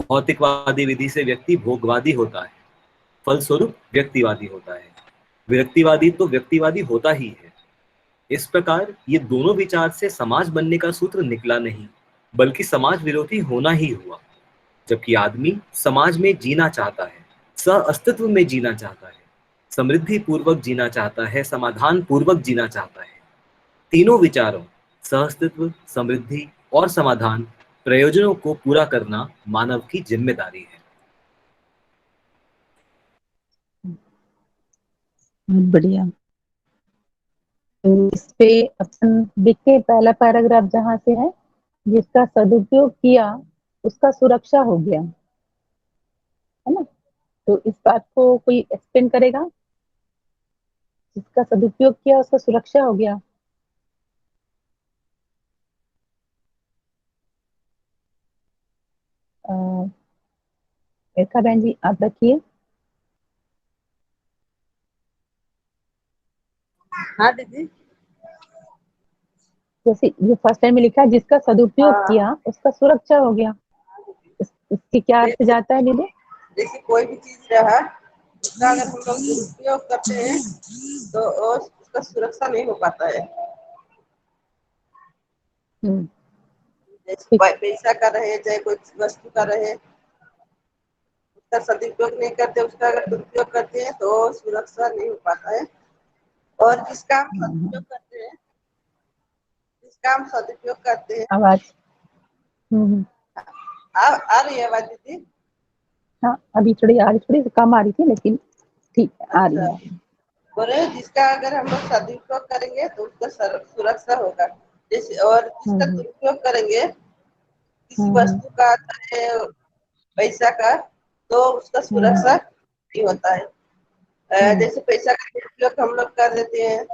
भौतिकवादी विधि से व्यक्ति भोगवादी होता है, फलस्वरूप व्यक्तिवादी होता है। विरक्तिवादी तो व्यक्तिवादी होता ही है। इस प्रकार ये दोनों विचार से समाज बनने का सूत्र निकला नहीं, बल्कि समाज विरोधी होना ही हुआ। जबकि आदमी समाज में जीना चाहता है, सह अस्तित्व में जीना चाहता है, समृद्धि पूर्वक जीना चाहता है, समाधान पूर्वक जीना चाहता है। तीनों विचारों सह अस्तित्व, समृद्धि और समाधान प्रयोजनों को पूरा करना मानव की जिम्मेदारी है। बहुत बढ़िया। तो इस पे अपन देखे पहला पैराग्राफ जहाँ से है, जिसका सदुपयोग किया उसका सुरक्षा हो गया, है ना। तो इस बात को कोई एक्सप्लेन करेगा? जिसका सदुपयोग किया उसका सुरक्षा हो गया। रेखा बहन जी आप रखिए। हाँ दीदी। जैसे ये फर्स्ट टाइम में लिखा है, जिसका सदुपयोग किया उसका सुरक्षा हो गया। इसकी क्या अर्थ जाता है दीदी? जैसे कोई भी चीज रहा, उसका अगर हम लोग दुरुपयोग करते हैं तो उसका सुरक्षा नहीं हो पाता है। जैसे पैसा का रहे चाहे कोई वस्तु का रहे, उसका सदुपयोग नहीं करते, उसका अगर दुरुपयोग करते हैं तो सुरक्षा नहीं हो पाता है। और जिसका हम सदुपयोग करते हैं, जिसका हम सदुपयोग करते हैं। आवाज आ रही है आवाज दीदी? हाँ अभी थोड़ी आ रही, थोड़ी कम आ रही थी लेकिन ठीक है आ रही है। बोले जिसका अगर हम लोग सदुपयोग करेंगे तो उसका सुरक्षा होगा। जैसे और जिसका दुरुपयोग करेंगे किसी वस्तु का चाहे पैसा का, तो उसका सुरक्षा नहीं होता है। जैसे पैसा का दुरुपयोग हम लोग कर देते हैं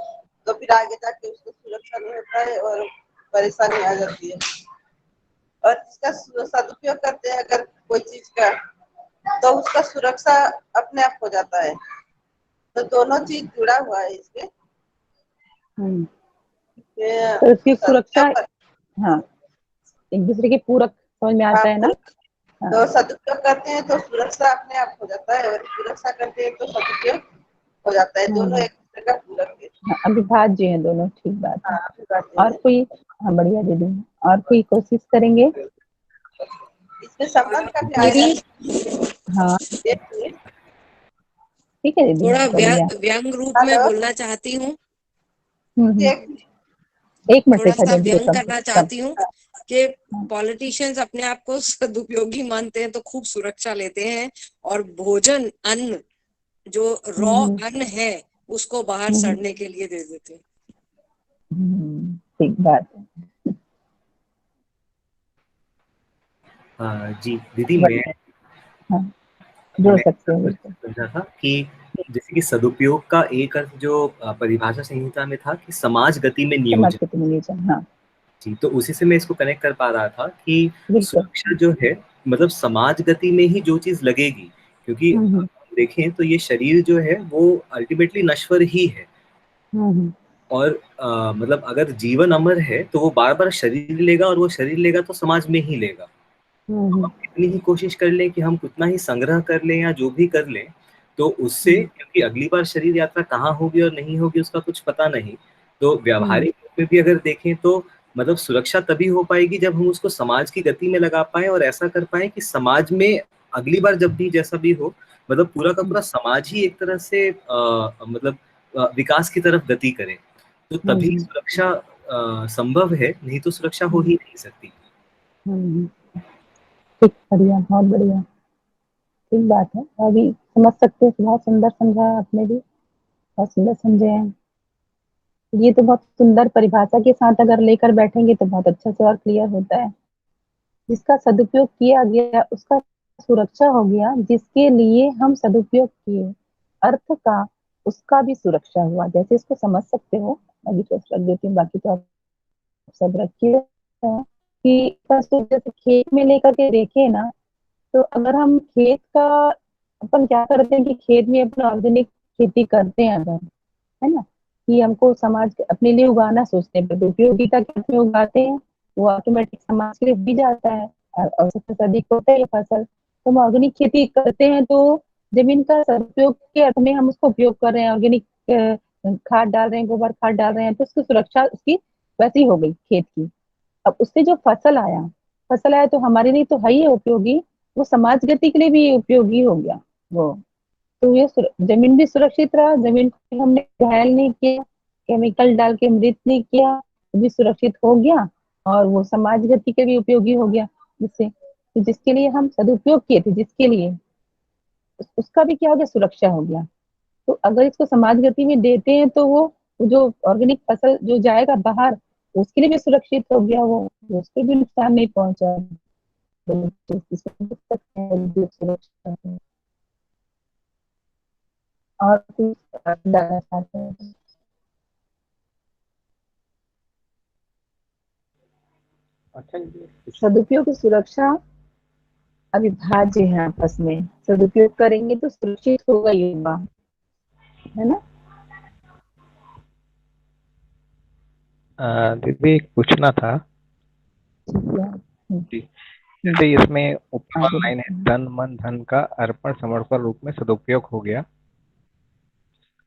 तो फिर आगे जाके उसका सुरक्षा नहीं होता है और परेशानी आ जाती है। और जिसका सदुपयोग करते हैं अगर कोई चीज का, तो उसका सुरक्षा अपने आप हो जाता है। तो दोनों चीज जुड़ा हुआ है इसमें। तो इसकी सुरक्षा, हाँ एक दूसरे के पूरक समझ में आता है ना। तो सदुपयोग करते हैं तो सुरक्षा अपने आप हो जाता है, और सुरक्षा करते हैं तो सदुपयोग हो जाता है। दोनों एक दूसरे का पूरक है, अविभाज्य है दोनों। ठीक बात है। और कोई? हाँ बढ़िया दीदी, और कोई कोशिश करेंगे? इसमें संबंध का भी आएगा। हाँ ठीक है दीदी। थोड़ा व्यंग रूप में बोलना चाहती हूँ। एक मिनट थोड़ा सा व्यंग करना चाहती हूँ कि पॉलिटिशियंस अपने आप को सदुपयोगी मानते हैं तो खूब सुरक्षा लेते हैं, और भोजन अन्न जो रॉ अन्न है उसको बाहर सड़ने के लिए दे देते हैं। ठीक बात है। जी दीदी, मैं जोड़ सकते हैं। समझा था कि जैसे कि सदुपयोग का एक अर्थ जो परिभाषा संहिता में था कि समाज गति में नियोजन। हाँ जी, तो उसी से मैं इसको कनेक्ट कर पा रहा था कि सुरक्षा जो है मतलब समाज गति में ही जो चीज लगेगी, क्योंकि देखें तो ये शरीर जो है वो अल्टीमेटली नश्वर ही है। और मतलब अगर जीवन अमर है तो वो बार बार शरीर लेगा, और वो शरीर लेगा तो समाज में ही लेगा। हम्म, कितनी ही कोशिश कर लें कि हम कितना ही संग्रह कर लें या जो भी कर लें, तो उससे, क्योंकि अगली बार शरीर यात्रा कहाँ होगी और नहीं होगी उसका कुछ पता नहीं, तो व्यावहारिक रूप में भी अगर देखें तो मतलब सुरक्षा तभी हो पाएगी जब हम उसको समाज की गति में लगा पाए और ऐसा कर पाए कि समाज में अगली बार जब भी जैसा भी हो, मतलब पूरा का पूरा समाज ही एक तरह से मतलब विकास की तरफ गति करे, तो तभी सुरक्षा संभव है, नहीं तो सुरक्षा हो ही नहीं सकती। ठीक, बढ़िया, बहुत बढ़िया, ठीक बात है। अभी समझ सकते हैं, बहुत सुंदर समझा आपने भी, बहुत सुंदर समझे हैं। ये तो बहुत सुंदर परिभाषा के साथ अगर लेकर बैठेंगे तो बहुत अच्छे से और क्लियर होता है। जिसका सदुपयोग किया गया उसका सुरक्षा हो गया, जिसके लिए हम सदुपयोग किए अर्थ का उसका भी सुरक्षा हुआ। जैसे इसको समझ सकते हो, अभी तो रख देती हूँ, बाकी तो आप सब रखिए कि जैसे खेत में लेकर के देखे ना, तो अगर हम खेत का अपन क्या करते हैं कि खेत में अपना ऑर्गेनिक खेती करते हैं अगर, है ना, कि हमको समाज अपने लिए उगाना सोचते हैं, पर उपयोगिता खेत में उगाते हैं वो ऑटोमेटिक समाज के लिए भी जाता है और सबसे अधिक होता है ये फसल। तो हम ऑर्गेनिक खेती करते हैं तो जमीन का सदुपयोग के अर्थ में हम उसको उपयोग कर रहे हैं, ऑर्गेनिक खाद डाल रहे हैं, गोबर खाद डाल रहे हैं, तो उसकी सुरक्षा उसकी वैसी हो गई खेत की। अब उससे जो फसल आया तो हमारे लिए तो है ही उपयोगी, वो समाज गति के लिए भी उपयोगी हो गया वो। तो ये जमीन भी सुरक्षित रहा, जमीन को हमने घायल नहीं किया, केमिकल डाल के मृत नहीं किया, वो भी सुरक्षित हो गया और वो समाज गति के भी उपयोगी हो गया। जिससे तो जिसके लिए हम सदुपयोग किए थे, जिसके लिए उसका भी क्या हो गया, सुरक्षा हो गया। तो अगर इसको समाज गति में देते हैं तो वो जो ऑर्गेनिक फसल जो जाएगा बाहर उसके लिए भी सुरक्षित हो गया, वो उसको भी नुकसान नहीं पहुंचा। तो इसको देख सकते हैं जो सुरक्षा है। और कुछ डालना चाहते हैं? अच्छा जी, सदुपयोग की सुरक्षा अविभाज्य है आपस में, सदुपयोग करेंगे तो सुरक्षित होगा ही होगा, है ना। दीदी एक पूछना था ठीक है। जी, जैसे इसमें ऊपर आगे वाला लाइन है, तन मन धन का अर्पण समर्पण रूप में सदुपयोग हो गया,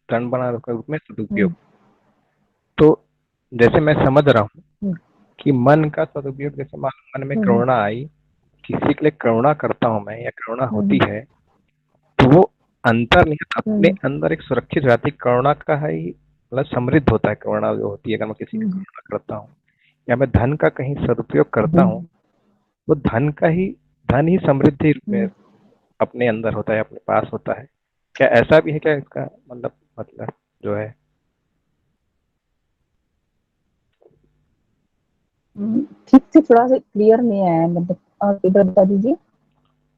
तन बना रूप में सदुपयोग। तो जैसे मैं समझ रहा हूँ कि मन का सदुपयोग, जैसे मन में करुणा आई, किसी के लिए करुणा करता हूँ मैं या करुणा होती है, तो वो अंतर्निहित अपने अंदर एक सुरक्षित रहती करुणा का है ही, मतलब समृद्ध होता है करुणा जो होती है। अगर मैं किसी की करुणा करता हूँ या मैं धन का कहीं सदुपयोग करता हूँ, वो धन ही समृद्धि रूप में अपने अंदर होता है, अपने पास होता है। क्या ऐसा भी है क्या इसका मतलब जो है? ठीक से थोड़ा सा क्लियर नहीं आया, मतलब और एक बार बता दीजिए।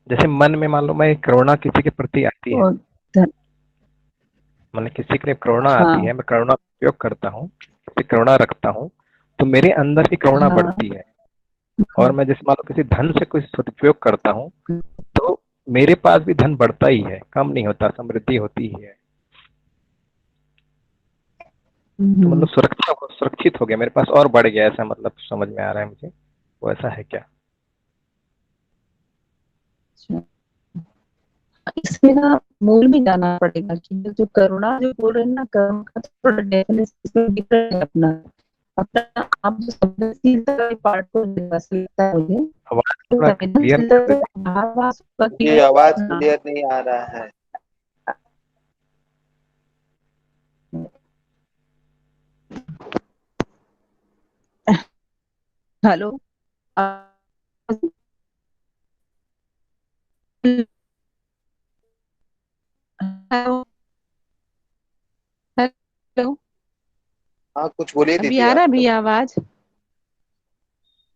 जैसे मन में मान लो मैं करुणा किसी के प्रति आती है, मतलब किसी के लिए करुणा आती है, मैं करुणा उपयोग करता हूँ, करुणा रखता हूँ, तो मेरे अंदर की करुणा बढ़ती है। और मैं जैसे मान लो किसी धन से कुछ सदुपयोग करता हूँ तो मेरे पास भी धन बढ़ता ही है, कम नहीं होता, समृद्धि होती ही है। तो मतलब सुरक्षित हो गया, मेरे पास और बढ़ गया, ऐसा मतलब समझ में आ रहा है मुझे। वो ऐसा है क्या? इसमें ना मूल में जाना पड़ेगा कि जो करुणा जो बोल रहे हैं ना, करुणा का थोड़ा डेफिनेशन डिफरेंट है अपना अपना आप जो संवेदनशीलता के पार्ट को लगता है मुझे, तो संवेदनशीलता ये आवाज क्लियर नहीं आ रहा है। हेलो, हेलो, हेलो, हाँ कुछ बोलिए अभी दीदी। आ रहा है भैया आवाज?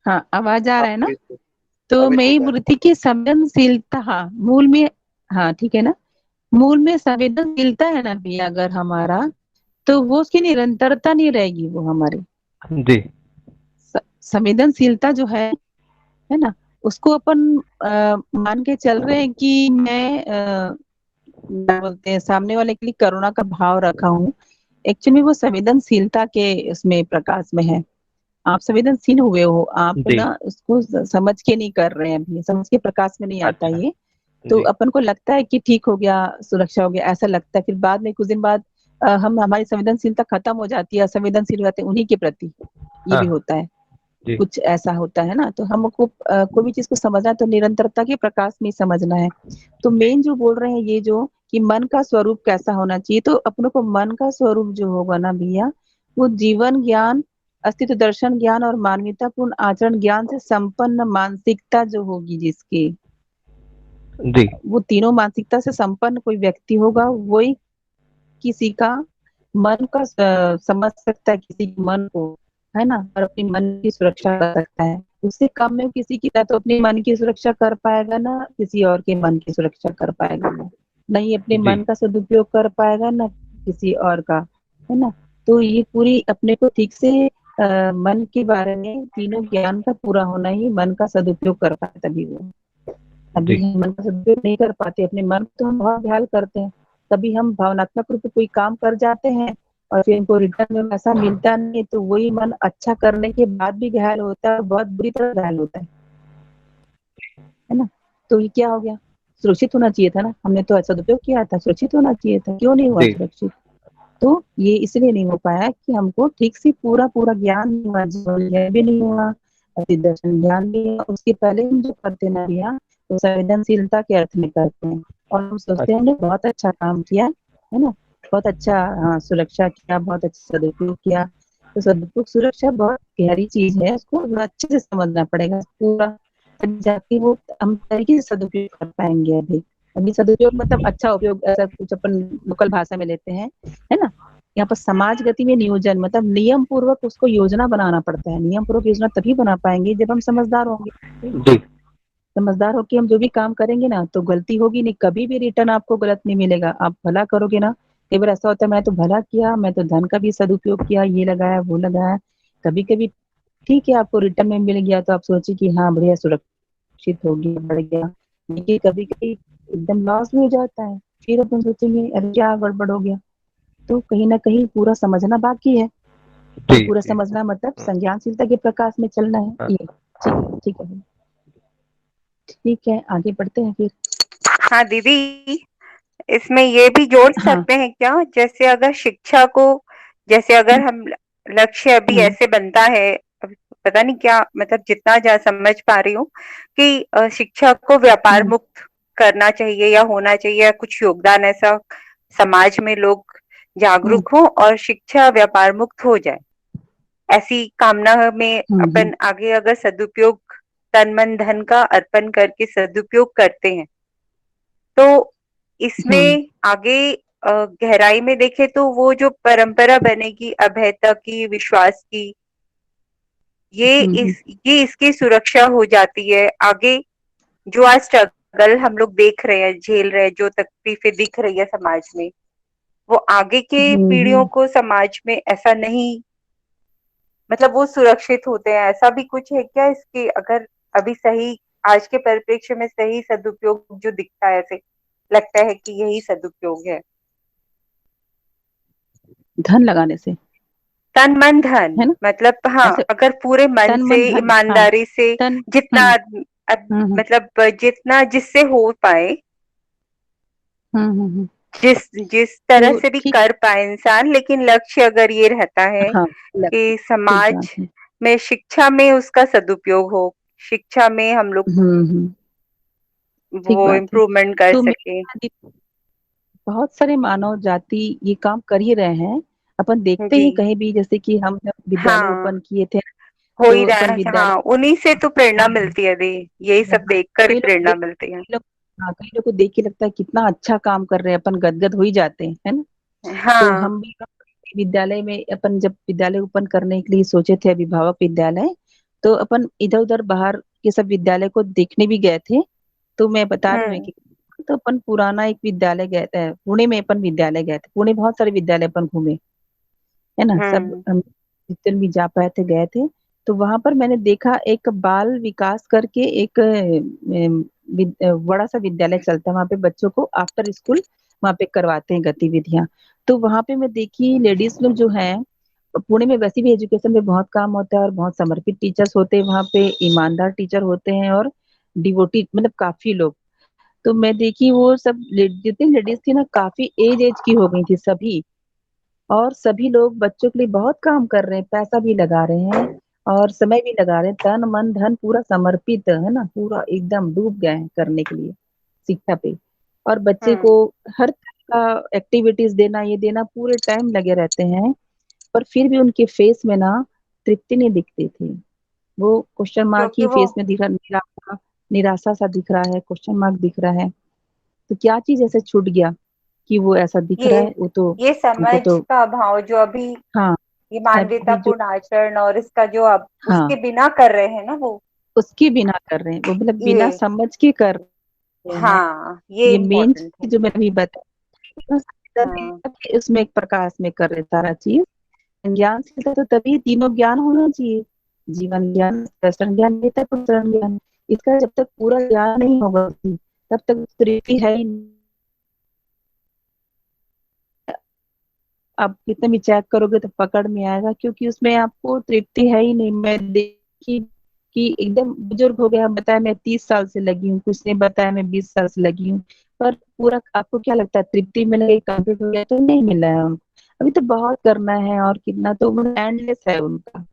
हाँ आवाज आ रहा है ना? तो मैं ये बोल रही थी कि संवेदनशीलता, हाँ मूल में, हाँ ठीक है ना, मूल में संवेदनशीलता है ना भैया, अगर हमारा तो वो उसकी निरंतरता नहीं रहेगी, वो हमारी जी संवेदनशीलता जो है ना, उसको अपन मान के चल रहे हैं कि मैं क्या बोलते हैं, सामने वाले के लिए करुणा का भाव रखा हूँ, एक्चुअली वो संवेदनशीलता के उसमें प्रकाश में है। आप संवेदनशील हुए हो, आप जी। ना उसको समझ के नहीं कर रहे हैं, अभी समझ के प्रकाश में नहीं आता अच्छा। ये। तो जी। अपन को लगता है कि ठीक हो गया, सुरक्षा हो गया, ऐसा लगता है। फिर बाद में कुछ दिन बाद हम हमारी संवेदनशीलता खत्म हो जाती है, संवेदनशील रहते हैं उन्हीं के प्रति, ये भी हाँ। होता है। जी। कुछ ऐसा होता है ना, तो हमको कोई भी चीज को समझना है तो निरंतरता के प्रकाश में ही समझना है। तो मेन जो बोल रहे हैं ये जो कि मन का स्वरूप कैसा होना चाहिए, तो अपनों को मन का स्वरूप जो होगा ना भैया, वो जीवन ज्ञान, अस्तित्व दर्शन ज्ञान और मानवीयतापूर्ण आचरण ज्ञान से संपन्न मानसिकता जो होगी जिसकी, जी। वो तीनों मानसिकता से संपन्न कोई व्यक्ति होगा, वही किसी का मन का समझ सकता है, किसी के मन को, है ना, और अपनी मन की सुरक्षा कर सकता है। उससे कम में किसी की ना तो अपने मन की सुरक्षा कर पाएगा, ना किसी और के मन की सुरक्षा कर पाएगा, वो नहीं अपने जी। मन का सदुपयोग कर पाएगा, ना किसी और का, है ना। तो ये पूरी अपने को ठीक से मन के बारे में तीनों ज्ञान का पूरा होना ही मन का सदुपयोग कर पाए, तभी वो। अभी जी। हम मन का सदुपयोग नहीं कर पाते, अपने मन को तो हम बहुत ख्याल करते हैं, तभी हम भावनात्मक रूप से कोई काम कर जाते हैं और फिर इनको रिटर्न में ऐसा मिलता नहीं, तो वही मन अच्छा करने के बाद भी घायल होता है, बहुत बुरी तरह घायल होता है ना। तो ये क्या हो गया, सुरक्षित होना चाहिए था ना, हमने तो सदुपयोग किया था, सुरक्षित होना चाहिए था, क्यों नहीं हुआ जी। सुरक्षित? तो ये इसलिए नहीं हो पाया कि हमको ठीक से पूरा पूरा ज्ञान नहीं हुआ, जीवन ज्ञान भी नहीं हुआ, अति दर्शन ज्ञान भी हुआ। उसके पहले हम जो करते ना भैया, तो संवेदनशीलता के अर्थ में करते हैं, और हम सोचते हैं हमने बहुत अच्छा काम किया, है ना, बहुत अच्छा, हाँ, सुरक्षा किया, बहुत अच्छा सदुपयोग किया। तो सदुपयोग सुरक्षा बहुत गहरी चीज है, उसको अच्छे से समझना पड़ेगा पूरा, तब जाके वो हम तरीके से सदुपयोग कर पाएंगे। अभी सदुपयोग मतलब अच्छा उपयोग, ऐसा कुछ अपन लोकल भाषा में लेते हैं, है ना। यहाँ पर समाज गति में नियोजन मतलब नियम पूर्वक उसको योजना बनाना पड़ता है। नियम पूर्वक योजना तभी बना पाएंगे जब हम समझदार होंगे। जी। समझदार होकर हम जो भी काम करेंगे ना, तो गलती होगी नहीं, कभी भी रिटर्न आपको गलत नहीं मिलेगा। आप भला करोगे ना, कई बार ऐसा होता है मैं तो भला किया, मैं तो धन का भी सदुपयोग किया, ये लगाया वो लगाया, कभी कभी ठीक है आपको रिटर्न में मिल गया तो आप सोचे कि हाँ बढ़िया, सुरक्षित हो गया, बढ़ गया। लेकिन कभी कभी एकदम लॉस भी हो जाता है, फिर अपन सोचेंगे अरे क्या गड़बड़ हो गया। तो कहीं ना कहीं पूरा समझना बाकी है। तो जी। पूरा जी। समझना मतलब संज्ञानशीलता के प्रकाश में चलना है हाँ। ये। ठीक है, ठीक है, आगे बढ़ते हैं फिर। हाँ दीदी, इसमें ये भी जोड़ हाँ। सकते हैं क्या, जैसे अगर शिक्षा को, जैसे अगर हम लक्ष्य अभी ऐसे बनता है, पता नहीं क्या, मतलब जितना जा समझ पा रही हूँ कि शिक्षा को व्यापार मुक्त करना चाहिए या होना चाहिए, या कुछ योगदान ऐसा समाज में लोग जागरूक हो और शिक्षा व्यापार मुक्त हो जाए, ऐसी कामना में अपन आगे अगर सदुपयोग, तन मन धन का अर्पण करके सदुपयोग करते हैं, तो इसमें आगे गहराई में देखे तो वो जो परंपरा बनेगी अभयता की, विश्वास की, ये इसकी सुरक्षा हो जाती है। आगे जो आज स्ट्रगल हम लोग देख रहे हैं, झेल रहे हैं, जो तकलीफें दिख रही है समाज में, वो आगे के पीढ़ियों को समाज में ऐसा नहीं, मतलब वो सुरक्षित होते हैं। ऐसा भी कुछ है क्या इसके, अगर अभी सही आज के परिप्रेक्ष्य में सही सदुपयोग जो दिखता है, ऐसे लगता है कि यही सदुपयोग है धन लगाने से, तन मन धन, है ना, मतलब हाँ, अगर पूरे मन से, ईमानदारी से, जितना मतलब जितना जिससे हो पाए, जिस तरह से भी कर पाए इंसान, लेकिन लक्ष्य अगर ये रहता है कि समाज में शिक्षा में उसका सदुपयोग हो, शिक्षा में हम लोग वो इम्प्रूवमेंट कर सके। बहुत सारे मानव जाति ये काम कर ही रहे हैं, अपन देखते ही कहीं भी, जैसे कि हम जब विद्यालय ओपन किए थे हो ही तो रहा अपन है, विद्यालय, हाँ, उन्हीं से तो प्रेरणा मिलती है दी, यही सब देखकर ही प्रेरणा मिलती है। हाँ, कई लोग को देख के लगता है कितना अच्छा काम कर रहे हैं, अपन गदगद हो ही जाते हैं, है ना। हाँ। तो हम भी विद्यालय में, अपन जब विद्यालय ओपन करने के लिए सोचे थे, अभिभावक विद्यालय, तो अपन इधर उधर बाहर के सब विद्यालय को देखने भी गए थे। तो मैं बता रही हूँ कि तो अपन पुराना एक विद्यालय गए थे, पुणे में अपन विद्यालय गए थे, पुणे बहुत सारे विद्यालय अपन घूमे, है ना, सब जितने भी जा पाए थे गए थे। तो वहां पर मैंने देखा एक बाल विकास करके एक बड़ा सा विद्यालय चलता है, वहां पे बच्चों को आफ्टर स्कूल वहां पे करवाते हैं गतिविधियां। तो वहां पे मैं देखी लेडीज लोग जो हैं पुणे में वैसे भी एजुकेशन में बहुत काम होता है और बहुत समर्पित टीचर्स होते हैं वहाँ पे, ईमानदार टीचर होते हैं और डिवोटी मतलब काफी लोग। तो मैं देखी वो सब जितनी लेडीज थी ना काफी एज एज की हो गई थी सभी, और सभी लोग बच्चों के लिए बहुत काम कर रहे हैं, पैसा भी लगा रहे हैं और समय भी लगा रहे हैं, तन मन धन पूरा समर्पित है ना, पूरा एकदम डूब गए हैं करने के लिए शिक्षा पे। और बच्चे को हर तरह का एक्टिविटीज देना, ये देना, पूरे टाइम लगे रहते हैं, पर फिर भी उनके फेस में ना तृप्ति नहीं दिखती थी। वो क्वेश्चन मार्क क्योंकि ही वो फेस में दिख रहा, निराशा निराशा सा दिख रहा है, क्वेश्चन मार्क दिख रहा है। तो क्या चीज ऐसे छूट गया कि वो ऐसा दिख रहा ये है? वो तो ये उनको समझ तो का अभाव जो अभी हाँ ये अभी जो मानवतापूर्ण आचरण और इसका जो अब हाँ उसके बिना कर रहे हैं ना वो उसके बिना कर रहे हैं, वो मतलब बिना ये समझ के कर रहे हैं। हाँ ये ये मेन इम्पोर्टेंट है। चीज जो मैंने अभी बताया, हाँ कि उसमें एक प्रकाश में कर रहे सारा चीज। ज्ञान से तो तभी तीनों ज्ञान होना चाहिए, जीवन ज्ञान, दर्शन ज्ञान, नेता प्रसरण ज्ञान। इसका जब तक पूरा ज्ञान नहीं होगा तब तक तृप्ति है ही नहीं। आप कितने भी चेक करोगे तो पकड़ में आएगा, क्योंकि उसमें आपको तृप्ति है ही नहीं। मैं देखी कि एकदम बुजुर्ग हो गया, बताया मैं 30 साल से लगी हूँ, कुछ ने बताया मैं 20 साल से लगी हूँ, पर पूरा आपको क्या लगता है तृप्ति मिल गई, कंप्लीट हो गया? तो नहीं मिला है उनको, अभी तो बहुत करना है और कितना, तो एंडलेस है उनका,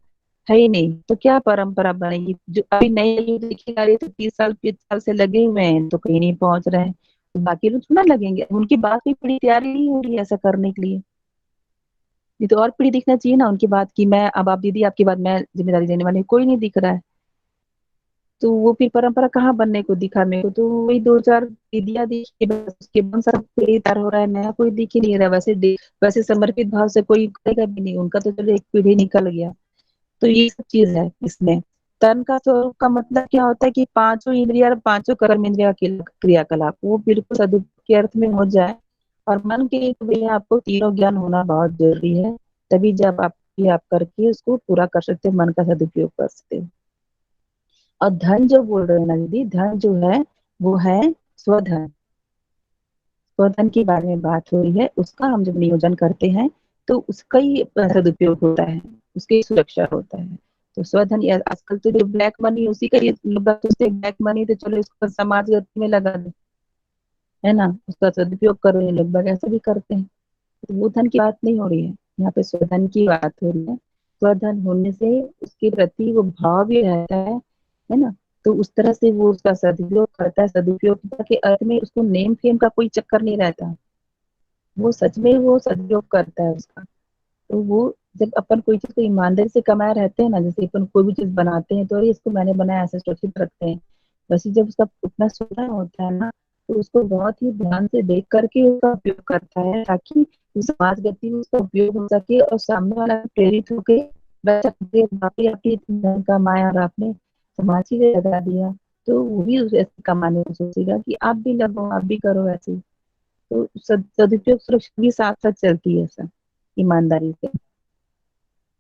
है ही नहीं। तो क्या परंपरा बनेगी? जो अभी नई देखिएगा, ये तो 30 साल 20 साल से लगे हुए हैं तो कहीं नहीं पहुंच रहे हैं, तो बाकी लोग थोड़ा लगेंगे। उनकी बात भी बड़ी तैयारी नहीं हो रही है ऐसा करने के लिए। ये तो और पीढ़ी दिखना चाहिए ना उनकी बात की, मैं अब आप दीदी आपकी बात मैं जिम्मेदारी देने वाली हूँ, कोई नहीं दिख रहा है। तो वो फिर परंपरा कहाँ बनने को दिखा मेरे को? तो वही 2-4 दीदियां दिखी बस, उसके बाद सब पीढ़ी तैयार हो रहा है, नया कोई दिख ही नहीं रहा। वैसे समर्पित भाव से कोई करेगा भी नहीं, उनका तो चलो एक पीढ़ी निकल गया। तो ये सब चीज है इसमें। तन का स्वरूप का मतलब क्या होता है कि पांचों इंद्रिया और पांचों कर्म इंद्रिया के क्रियाकलाप वो बिल्कुल सदुपयोग के अर्थ में हो जाए। और मन के लिए तो भैया आपको तीनों ज्ञान होना बहुत जरूरी है, तभी जब आप करके उसको पूरा कर सकते हो, मन का सदुपयोग कर सकते हो। और धन जो बोल रहे हैं ना दीदी, धन जो है वो है स्वधन। स्वधन के बारे में बात हो रही है, उसका हम जब नियोजन करते हैं तो उसका ही सदुपयोग होता है, उसकी सुरक्षा होता है। तो स्वधन आजकल तो जो ब्लैक मनी, उसी का ये लोग सोचते ब्लैक मनी तो चलो इसको समाज गति में लगा दे, है ना, उसका सदुपयोग कर रहे हैं लोग बाग, ऐसा भी करते हैं। तो वो धन की बात नहीं हो रही है यहाँ पे, स्वधन की बात हो रही है। स्वधन होने से उसके प्रति वो भाव भी रहता है ना। तो उस तरह से वो उसका सदुपयोग करता है, सदुपयोग के अर्थ में उसको नेम फेम का कोई चक्कर नहीं रहता, वो सच में वो सदुपयोग करता है उसका। तो वो जब अपन कोई चीज को ईमानदारी से कमाए रहते हैं ना, जैसे अपन कोई भी चीज बनाते हैं तो अरे इसको मैंने बनाया, ऐसे सुरक्षित रखते हैं, वैसे जब उसका उतना सोना होता है ना, तो उसको बहुत ही ध्यान से देख करके उसका उपयोग करता है, ताकि उस समाज गति में उसका उपयोग हो सके और सामने वाला प्रेरित होके बाकी आपकी धन कमाया और आपने समाज ही लगा दिया, तो वो भी उसे ऐसे कमाने को सोचेगा कि आप भी लगो, आप भी करो ऐसे। तो सदुपयोग सुरक्षा भी साथ साथ चलती है ऐसा, ईमानदारी से।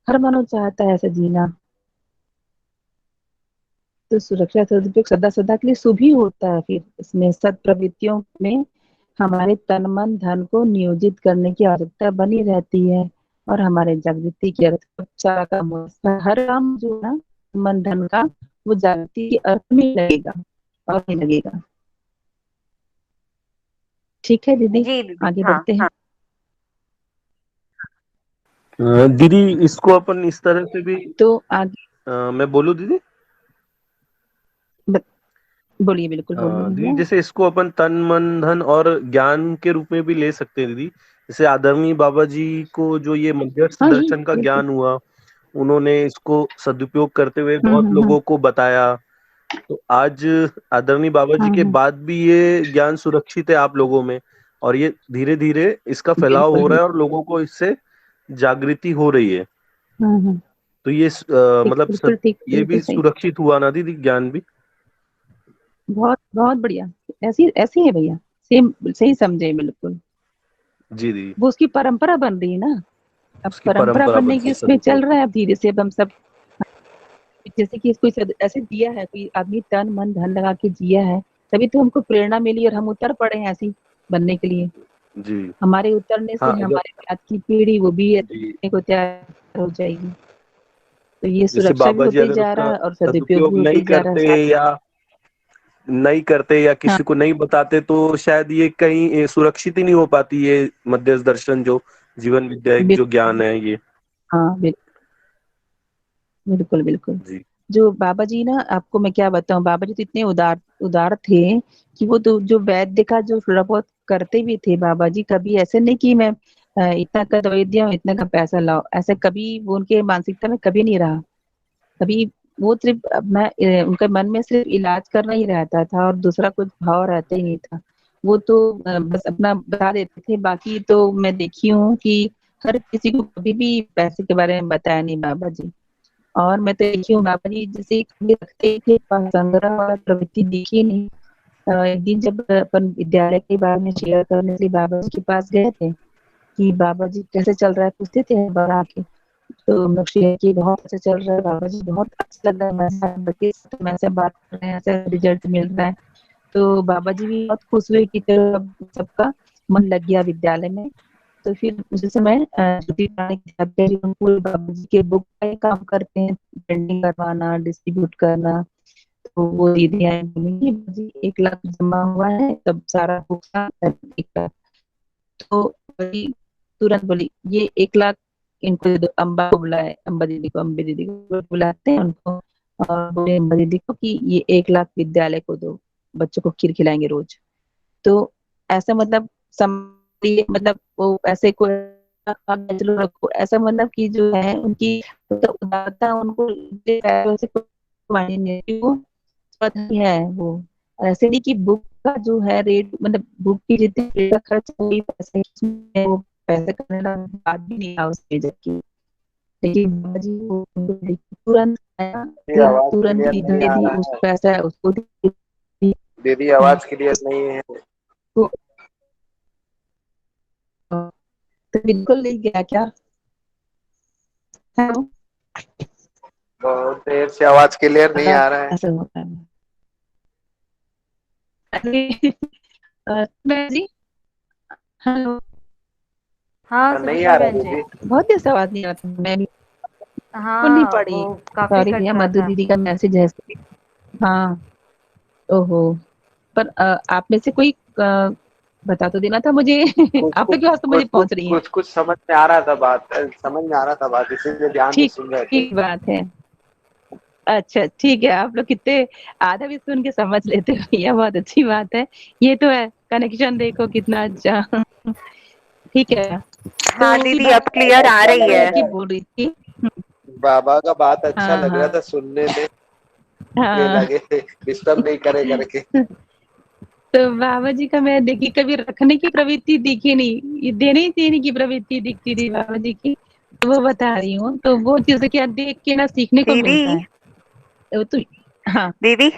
हर मानव चाहता है ऐसा जीना। तो सुरक्षा सदुपयोग सदा सदा के लिए शुभ ही होता है। फिर इसमें सद प्रवृत्तियों में हमारे तन मन धन को नियोजित करने की आवश्यकता बनी रहती है, और हमारे जागृति की अर्थ सारा काम हर काम जो है ना मन धन का, वो जागृति के अर्थ में लगेगा और नहीं लगेगा। ठीक है दीदी, जी दीदी आगे हाँ बढ़ते हैं। दीदी इसको अपन इस तरह से भी तो आगे मैं बोलूं दीदी? बोलिए, बिल्कुल बोलिए दीदी भैया। जैसे इसको अपन तन मन धन और ज्ञान के रूप में भी ले सकते हैं दीदी। जैसे आदरणीय बाबा जी को जो ये मध्यस्थ हाँ जी दर्शन का बिल्कुल। ज्ञान हुआ, उन्होंने इसको सदुपयोग करते हुए बहुत लोगों को बताया। तो आज आदरणीय बाबा जी के बाद भी ये ज्ञान सुरक्षित है आप लोगों में, और ये धीरे धीरे इसका फैलाव बिल्कुल हो रहा है और बिल्कुल। लोगों को इससे जागृति हो रही है। तो ये बिल्कुल ठीक, ये बिल्कुल भी सही। सुरक्षित हुआ ना दीदी, ज्ञान भी? बहुत बहुत बढ़िया, ऐसी ऐसी है भैया, सेम सही समझे बिल्कुल। जी दीदी, वो उसकी परंपरा बन रही है ना, अब उसकी परंपरा परंपरा बनने बनती की है उसमें चल सदुपयोग रहा की। है। अब धीरे से अब हम सब, जैसे कि कोई ऐसे दिया है, कोई आदमी तन मन धन लगा के जिया है, तभी तो हमको प्रेरणा मिली और हम उतर पड़े हैं ऐसी बनने के लिए। जी हमारे उतरने से हाँ अगर हमारे बाद की पीढ़ी वो भी जी अपने को तैयार हो जाएगी। तो ये जैसे सुरक्षा भी बाबा जी होते अगर जा उसका रहा है और सदुपयोग भी सदुपयोग होते नहीं जा रहा है करते साथ। या हाँ किसी को नहीं बताते तो शायद ये कहीं सुरक्षित ही नहीं हो पाती, ये मध्यस्थ दर्शन जो जीवन विद्या जो ज्ञान है ये। हाँ बिल्कुल बिल्कुल। जी जो बाबा जी ना, आपको मैं क्या बताऊं, बाबा जी तो इतने उदार उदार थे कि वो तो जो वैद्य का जो थोड़ा बहुत करते भी थे बाबा जी। कभी ऐसे नहीं कि मैं इतना का दवाई दिया हूं, इतना का पैसा लाओ, ऐसे कभी वो उनके मानसिकता में कभी नहीं रहा। कभी वो सिर्फ उनके मन में सिर्फ इलाज करना ही रहता था और दूसरा कुछ भाव रहता ही नहीं था। वो तो बस अपना बता देते थे। बाकी तो मैं देखी हूँ कि हर किसी को कभी भी पैसे के बारे में बताया नहीं बाबा जी। और मैं तो देखी हूँ बाबा जी जैसे कभी रखते ही थे, संग्रह वाला प्रवृत्ति देखी नहीं। एक दिन जब अपन विद्यालय के बारे में शेयर करने के लिए बाबा जी के पास गए थे कि बाबा जी कैसे चल रहा है, पूछते थे बड़ा के। तो हम लोग शेयर किए बहुत अच्छा चल रहा है बाबा जी, बहुत अच्छा लग रहा है, मैं से बात कर रहे हैं, ऐसा रिजल्ट मिल रहा है। तो बाबा जी भी बहुत खुश हुए कि चलो अब सबका मन लग गया विद्यालय में। तो फिर उसी समय ज्योति पूरे बाबा जी के बुक का ही काम करते हैं, प्रिंटिंग करवाना, डिस्ट्रीब्यूट करना। तो वो दीदी आई, बोली जी 1 लाख जमा हुआ है, तब सारा बुक का 1 लाख। तो वही तुरंत बोली ये 1 लाख इनको दे दो। अम्बा को बुलाए, अम्बा दीदी को, अम्बे दीदी को बुलाते हैं उनको और बोले अम्बा दीदी को कि ये 1 लाख विद्यालय को दो, बच्चों को खीर खिलाएंगे रोज। तो ऐसा मतलब मतलब वो पैसे को चलो रखो, ऐसा मतलब कि जो है उनकी मतलब उदारता उनको पैसों से कोई मायने नहीं है। वो पता ही है वो। ऐसे नहीं कि बुक का जो है रेट, मतलब बुक की जितनी रेट का खर्च वही पैसे इसमें वो पैसे करने का बात भी नहीं था उसमें, जबकि लेकिन बाबा जी वो तुरंत आया, ये आवाज तुरंत क्लियर नहीं दे आ दी, रहा उसको है। पैसा है उसको दी। दीदी हाँ आवाज क्लियर नहीं है। तो तो बिल्कुल नहीं गया क्या? हेलो, बहुत देर से आवाज क्लियर नहीं आ रहा है। ऐसा होता है। अरे मैं जी, हेलो, हाँ नहीं आ सुचित्रा रहा बहन जी। दीदी। बहुत देर से आवाज नहीं आ रहा था, मैं भी सुन नहीं हाँ पड़ी। वो काफी सॉरी कट भैया, रहा मधु था। दीदी का मैसेज है। हाँ, ओहो। पर आप में से कोई बता तो देना था मुझे। कुछ आप कुछ लोग की आवाज तो मुझे कुछ कुछ पहुंच रही है। कुछ कुछ समझ में आ रहा था बात, समझ में आ रहा था बात, इसीलिए ध्यान से ठीक सुन रहे थे। ठीक बात है। अच्छा ठीक है, आप लोग कितने आधा भी सुन के समझ लेते हो, यह बहुत अच्छी बात है। ये तो है, कनेक्शन देखो कितना अच्छा। ठीक है। हाँ तो भी दीदी बात अब क्लियर आ अच्छा रही लग मैं है। रहा ये है, बोल रही थी। बाबा का बात अच्छा हाँ लग रहा हाँ था सुनने में। ये हाँ। लगे डिस्टर्ब नहीं करे करके। तो बाबा जी का मैं देखी, कभी रखने की प्रवृत्ति दिखी नहीं, ये देने देने की प्रवृत्ति दिखती थी बाबा जी की। तो वो बता रही हूँ, तो वो चीज क्या देख के ना सीखने को दीदी मिलता है। तो हाँ दीदी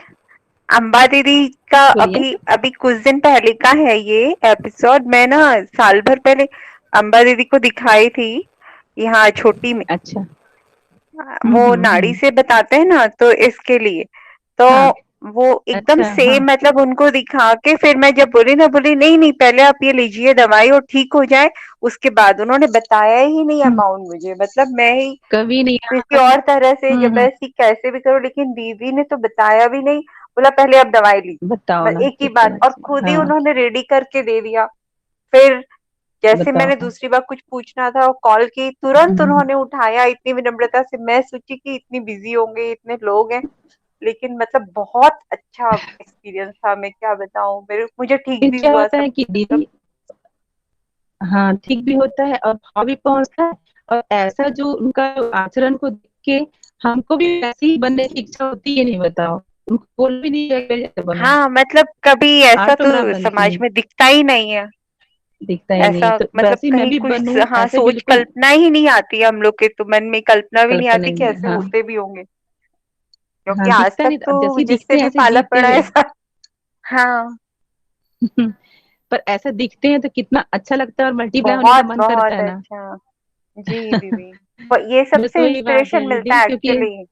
अम्बा दीदी का बोलिए। अभी अभी कुछ दिन पहले का है ये एपिसोड। मैं ना साल भर पहले अम्बा दीदी को दिखाई थी यहाँ छोटी में। अच्छा। वो नाड़ी से बताते हैं ना, तो इसके लिए तो हाँ वो एकदम अच्छा हाँ। सेम मतलब उनको दिखा के फिर मैं जब बोली ना, बोली नहीं नहीं पहले आप ये लीजिए दवाई और ठीक हो जाए, उसके बाद उन्होंने बताया ही नहीं हम्म, अमाउंट मुझे। मतलब मैं ही कभी नहीं। किसी और तरह से जबरदस्ती कैसे भी करो, लेकिन दीदी ने तो बताया भी नहीं। बोला पहले आप दवाई लीजिए, बताओ बस ना एक ही बात, कितना और अच्छा। खुद ही हाँ उन्होंने रेडी करके दे दिया। फिर जैसे मैंने बताओ। दूसरी बार कुछ पूछना था और कॉल की, तुरंत उन्होंने उठाया इतनी विनम्रता से। मैं सोची कि इतनी बिजी होंगे, इतने लोग हैं, लेकिन मतलब बहुत अच्छा एक्सपीरियंस था। मैं क्या बताऊं, मेरे मुझे ठीक फिर भी क्या हुआ होता सब है कि सब। दीदी, हाँ ठीक भी होता है और भाव भी पहुंचता है। और ऐसा जो उनका जो आचरण को देख के हमको भी वैसे ही बनने की इच्छा होती है, नहीं बताओ, उनको बोल भी नहीं जाएगा जैसे बनो, हाँ मतलब कभी ऐसा आटो तो ना बनती समाज है, में दिखता ही नहीं है। दिखता ही नहीं। ऐसा तो मतलब वैसे ही मैं कहीं भी कुछ, बनूं हाँ ऐसे सोच बिल्कुल। कल्पना ही नहीं आती है हम लोग के, तो मन में कल्पना भी नहीं कल्पना आती कि नहीं है, ऐसे हाँ। होते भी होंगे। क्योंकि हाँ आज दिखता तक नहीं, अब तो जैसे ही जिससे दिखते हैं भी ऐसे पाला जीते पड़ा हुए। है ऐसा। हाँ पर ऐसा दिखते हैं तो कितना अच्छा लगता है और मल्टीप्लाई होने का बहुत मन करता बहुत है ना। अच्छा। जी दीदी, ये बस सबसे वही बात है इंस्पिरेशन मिलता दीदी, है क्योंकि एक्चुअली।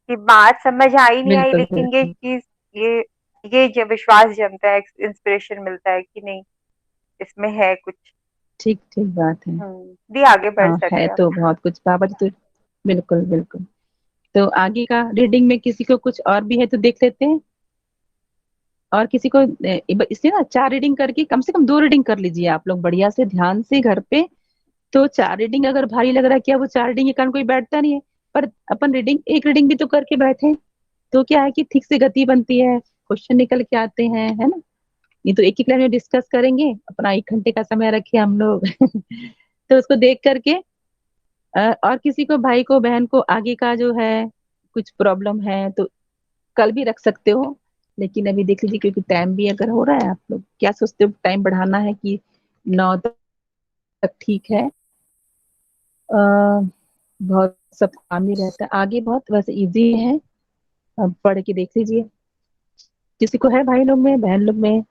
कि बात समझ आई नहीं आई, बिल्कुल लेकिन ये बिल्कुल। चीज ये विश्वास जमता है, इंस्पिरेशन मिलता है कि नहीं इसमें है कुछ। ठीक ठीक बात है। दी आगे बढ़ हाँ, सकते है हैं तो आप। बहुत कुछ बाबा जी तो। बिल्कुल बिल्कुल। तो आगे का रीडिंग में किसी को कुछ और भी है तो देख लेते हैं। और किसी को इसलिए ना 4 रीडिंग करके कम से कम 2 रीडिंग कर लीजिए आप लोग बढ़िया से ध्यान से घर पे। तो 4 रीडिंग अगर भारी लग रहा है, क्या वो 4 रीडिंग के कारण कोई बैठता नहीं है। पर अपन रीडिंग एक रीडिंग भी तो करके बैठे, तो क्या है कि ठीक से गति बनती है, क्वेश्चन निकल के आते हैं, है ना। ये तो एक ही लाइन में डिस्कस करेंगे, अपना 1 घंटे का समय रखे हम लोग तो उसको देख करके और किसी को भाई को बहन को आगे का जो है कुछ प्रॉब्लम है तो कल भी रख सकते हो। लेकिन अभी देख लीजिए क्योंकि टाइम भी अगर हो रहा है, आप लोग क्या सोचते हो, टाइम बढ़ाना है कि 9 तक ठीक है। बहुत सब काम ही रहता है आगे, बहुत वैसे इजी है। अब पढ़ के देख लीजिए किसी को है भाई लोग में बहन लोग में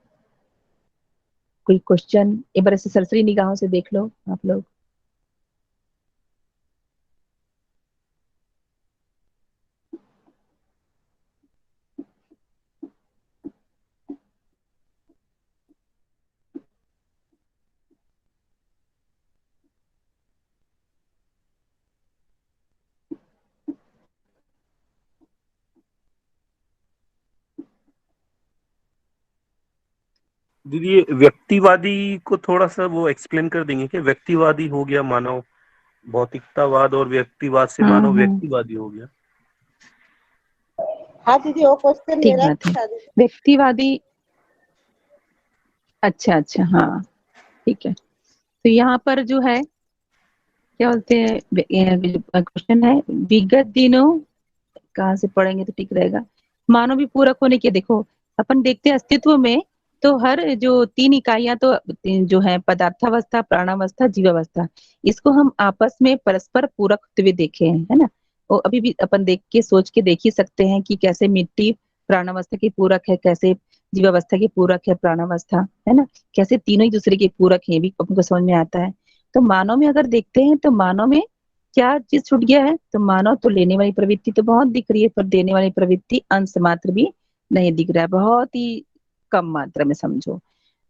कोई क्वेश्चन, एक बार ऐसे सरसरी निगाहों से देख लो आप लोग। दीदी ये व्यक्तिवादी को थोड़ा सा वो एक्सप्लेन कर देंगे कि व्यक्तिवादी हो गया मानव भौतिकतावाद और व्यक्तिवाद से मानव व्यक्तिवादी हो गया। हाँ दीदी वो क्वेश्चन ठीक मेरा बात है। था दीदी। व्यक्तिवादी, अच्छा अच्छा, हाँ ठीक है। तो यहाँ पर जो है क्या बोलते हैं, क्वेश्चन है विगत दिनों, कहाँ से पढ़ेंगे तो ठीक रहेगा। मानव भी पूरक होने के, देखो अपन देखते हैं अस्तित्व में तो हर जो 3 इकाइयां तो जो है पदार्थावस्था, प्राणावस्था, जीवावस्था, इसको हम आपस में परस्पर पूरक होते हुए देखे हैं, है ना। वो अभी भी अपन देख के सोच के देख ही सकते हैं कि कैसे मिट्टी प्राणावस्था की पूरक है, कैसे जीवावस्था की पूरक है प्राणावस्था, है ना। कैसे तीनों एक दूसरे के पूरक हैं, ये भी अपन को समझ में आता है। तो मानव में अगर देखते हैं तो मानव में क्या चीज छूट गया है, तो मानव तो लेने वाली प्रवृत्ति तो बहुत दिख रही है, पर देने वाली प्रवृत्ति अंश मात्र भी नहीं दिख रहा है, बहुत ही कम मात्रा में समझो।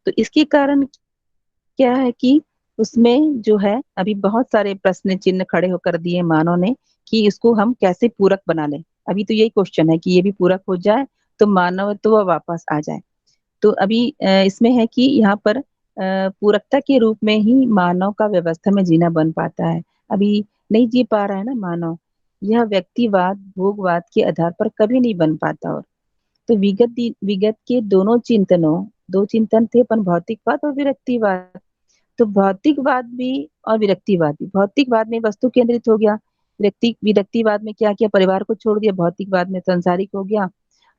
तो इसके कारण क्या है कि उसमें जो है अभी बहुत सारे प्रश्न चिन्ह खड़े होकर दिए मानव ने कि इसको हम कैसे पूरक बना लें। अभी तो यही क्वेश्चन है कि ये भी पूरक हो जाए तो मानव तो वापस आ जाए। तो अभी इसमें है कि यहाँ पर पूरकता के रूप में ही मानव का व्यवस्था में जीना बन पाता है। अभी नहीं जी पा रहा है ना मानव, यह व्यक्तिवाद भोगवाद के आधार पर कभी नहीं बन पाता। और तो विगत के दोनों चिंतनों, 2 चिंतन थे अपन, भौतिकवाद और विरक्तिवाद। तो भौतिकवाद भी और विरक्तिवाद भी, भौतिकवाद में वस्तु केंद्रित हो गया, विरक्तिवाद में क्या किया, परिवार को छोड़ दिया, भौतिकवाद में सांसारिक हो गया,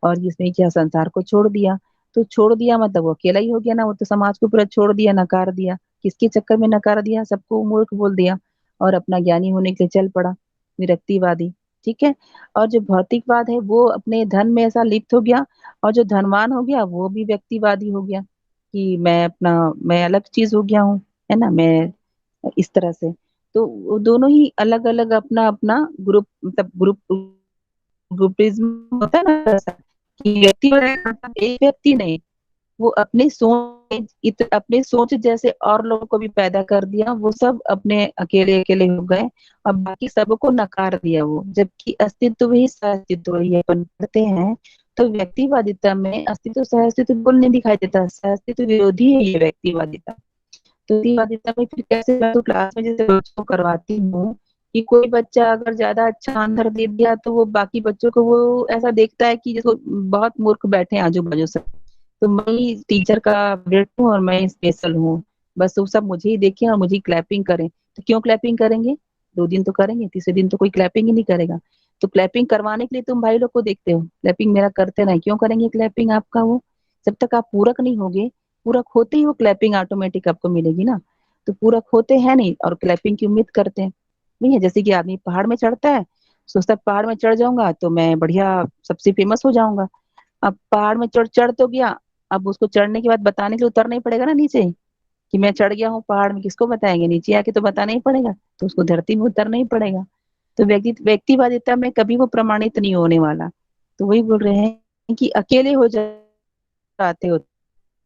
और इसमें क्या संसार को छोड़ दिया। तो छोड़ दिया मतलब वो अकेला ही हो गया ना, वो तो समाज को पूरा छोड़ दिया, नकार दिया। किसके चक्कर में नकार दिया, सबको मूर्ख बोल दिया और अपना ज्ञानी होने के लिए चल पड़ा विरक्तिवादी। ठीक है। और जो भौतिकवाद है वो अपने धन में ऐसा लिप्त हो गया, और जो धनवान हो गया वो भी व्यक्तिवादी हो गया कि मैं अलग चीज हो गया हूँ, है ना, मैं इस तरह से। तो वो दोनों ही अलग अलग अपना अपना ग्रुप, मतलब ग्रुपिज्म होता है ना ऐसा, कि व्यक्ति मतलब एक व्यक्ति नहीं, वो अपनी सोच जैसे और लोगों को भी पैदा कर दिया, वो सब अपने अकेले अकेले हो गए और बाकी सबको नकार दिया वो, जबकि अस्तित्व ही सह-अस्तित्व ही अपन पढ़ते हैं। तो व्यक्तिवादिता में अस्तित्व सह अस्तित्व बिल्कुल नहीं दिखाई देता, सह अस्तित्व विरोधी है ये व्यक्तिवादिता। तो व्यक्तिवादिता में फिर कैसे, मैं तो क्लास में जैसे बच्चों को करवाती हूँ कि कोई बच्चा अगर ज्यादा अच्छा आंसर दे दिया तो वो बाकी बच्चों को वो ऐसा देखता है कि जिसको बहुत मूर्ख बैठे आजू बाजू सब, तो मैं ही टीचर का फेवरेट हूँ और मैं स्पेशल हूँ, बस वो सब मुझे ही देखें और मुझे ही क्लैपिंग करें। तो क्यों क्लैपिंग करेंगे, 2 दिन तो करेंगे, तीसरे दिन तो कोई क्लैपिंग ही नहीं करेगा। तो क्लैपिंग करवाने के लिए तुम भाई लोग को देखते हो, क्लैपिंग मेरा करते नहीं, क्यों करेंगे क्लैपिंग आपका वो, जब तक आप पूरक नहीं होगे। पूरक होते ही वो क्लैपिंग ऑटोमेटिक आपको मिलेगी ना। तो पूरक होते हैं नहीं और क्लैपिंग की उम्मीद करते हैं, नहीं है। जैसे कि आदमी पहाड़ में चढ़ता है, सोचता है पहाड़ में चढ़ जाऊंगा तो मैं बढ़िया सबसे फेमस हो जाऊंगा। अब पहाड़ में चढ़ चढ़ तो गया, अब उसको चढ़ने के बाद बताने के लिए उतरना ही पड़ेगा ना नीचे, कि मैं चढ़ गया हूँ पहाड़ में, किसको बताएंगे, नीचे आके तो बताना ही पड़ेगा, तो उसको धरती में उतरना ही पड़ेगा। तो व्यक्तिवादिता में कभी वो प्रमाणित नहीं होने वाला। तो वही बोल रहे हैं कि अकेले हो जाते हो,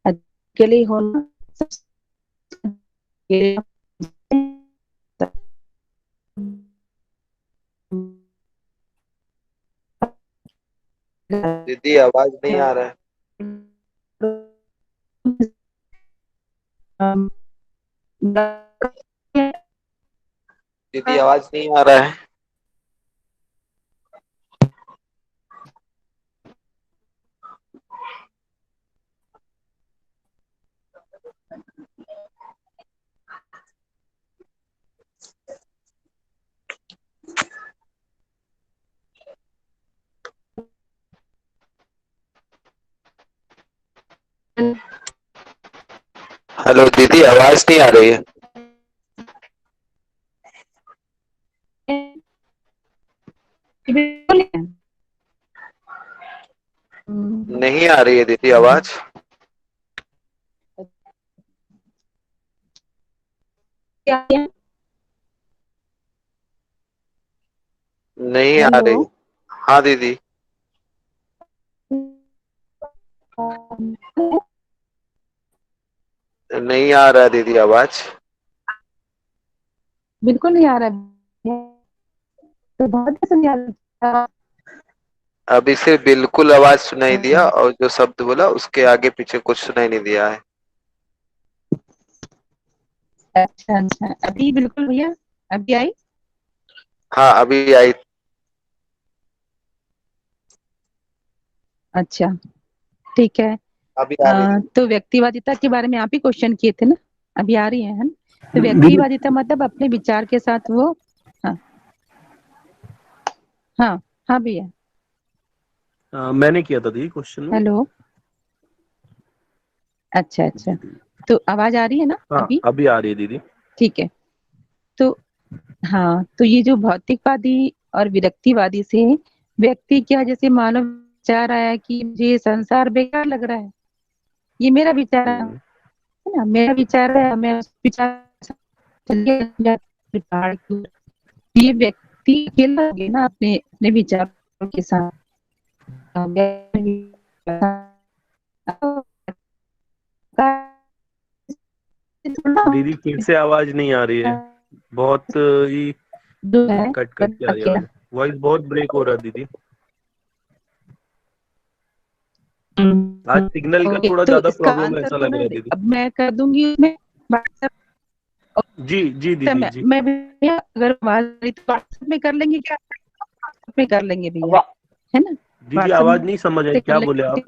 अकेले होना दीदी आवाज नहीं आ रहा है। दीदी आवाज नहीं आ रहा है। हेलो दीदी आवाज नहीं आ रही है। नहीं आ रही है दीदी आवाज। नहीं आ रही। हाँ दीदी। नहीं आ रहा दीदी आवाज। बिल्कुल नहीं आ रहा है। तो बहुत पसंद आ रहा है। अभी से बिल्कुल आवाज सुनाई दिया और जो शब्द बोला उसके आगे पीछे कुछ सुनाई नहीं दिया है। अच्छा अच्छा, अभी बिल्कुल भैया, अभी आई? हाँ अभी आई। अच्छा ठीक है। अभी आ रही है। तो व्यक्तिवादिता के बारे में आप ही क्वेश्चन किए थे ना, अभी आ रही है ना? तो व्यक्तिवादिता मतलब अपने विचार के साथ वो, हाँ हाँ हाँ भैया। मैंने किया था दीदी क्वेश्चन में। हेलो, अच्छा अच्छा, तो आवाज आ रही है ना हाँ अभी? अभी आ रही है दीदी। ठीक है। तो हाँ, तो ये जो भौतिकवादी और विरक्तिवादी से व्यक्ति क्या जैसे मानव विचार आया कि मुझे ये संसार बेकार लग रहा है, ये मेरा विचार है ना, मेरा विचार है, मैं उस विचार से चलिए पहाड़ की ओर। ये व्यक्ति अकेला हो गया ना अपने अपने विचारों के साथ। दीदी फिर से आवाज नहीं आ रही है, बहुत ही कट कट के आ रही है आवाज। वॉइस बहुत ब्रेक हो रहा है दीदी। आज सिग्नल का थोड़ा तो ज्यादा इसका प्रॉब्लम आंसर ऐसा तो लग रहा मैं है दीदी। अब मैं कर दूंगी उसमें व्हाट्सएप। जी जी दीदी जी। मैं भैया अगर आवाज रही तो व्हाट्सएप में कर लेंगे क्या? व्हाट्सएप में कर लेंगे भैया, है ना? दीदी आवाज नहीं समझ आई, क्या बोले आप?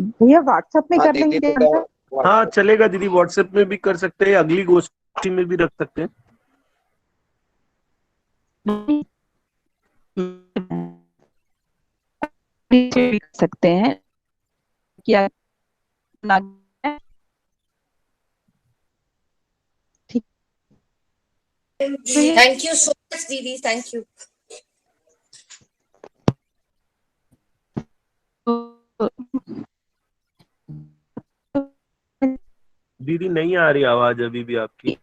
भैया व्हाट्सएप में हाँ कर दीदी लेंगे तो आंसर। हाँ चलेगा दीदी, व्हाट्सएप में भी कर सकते हैं, अगली गोष्ठी में भी रख सकते हैं। सकते हैं क्या? ठीक। थैंक यू सो मच दीदी, थैंक यू। दीदी नहीं आ रही आवाज अभी भी आपकी।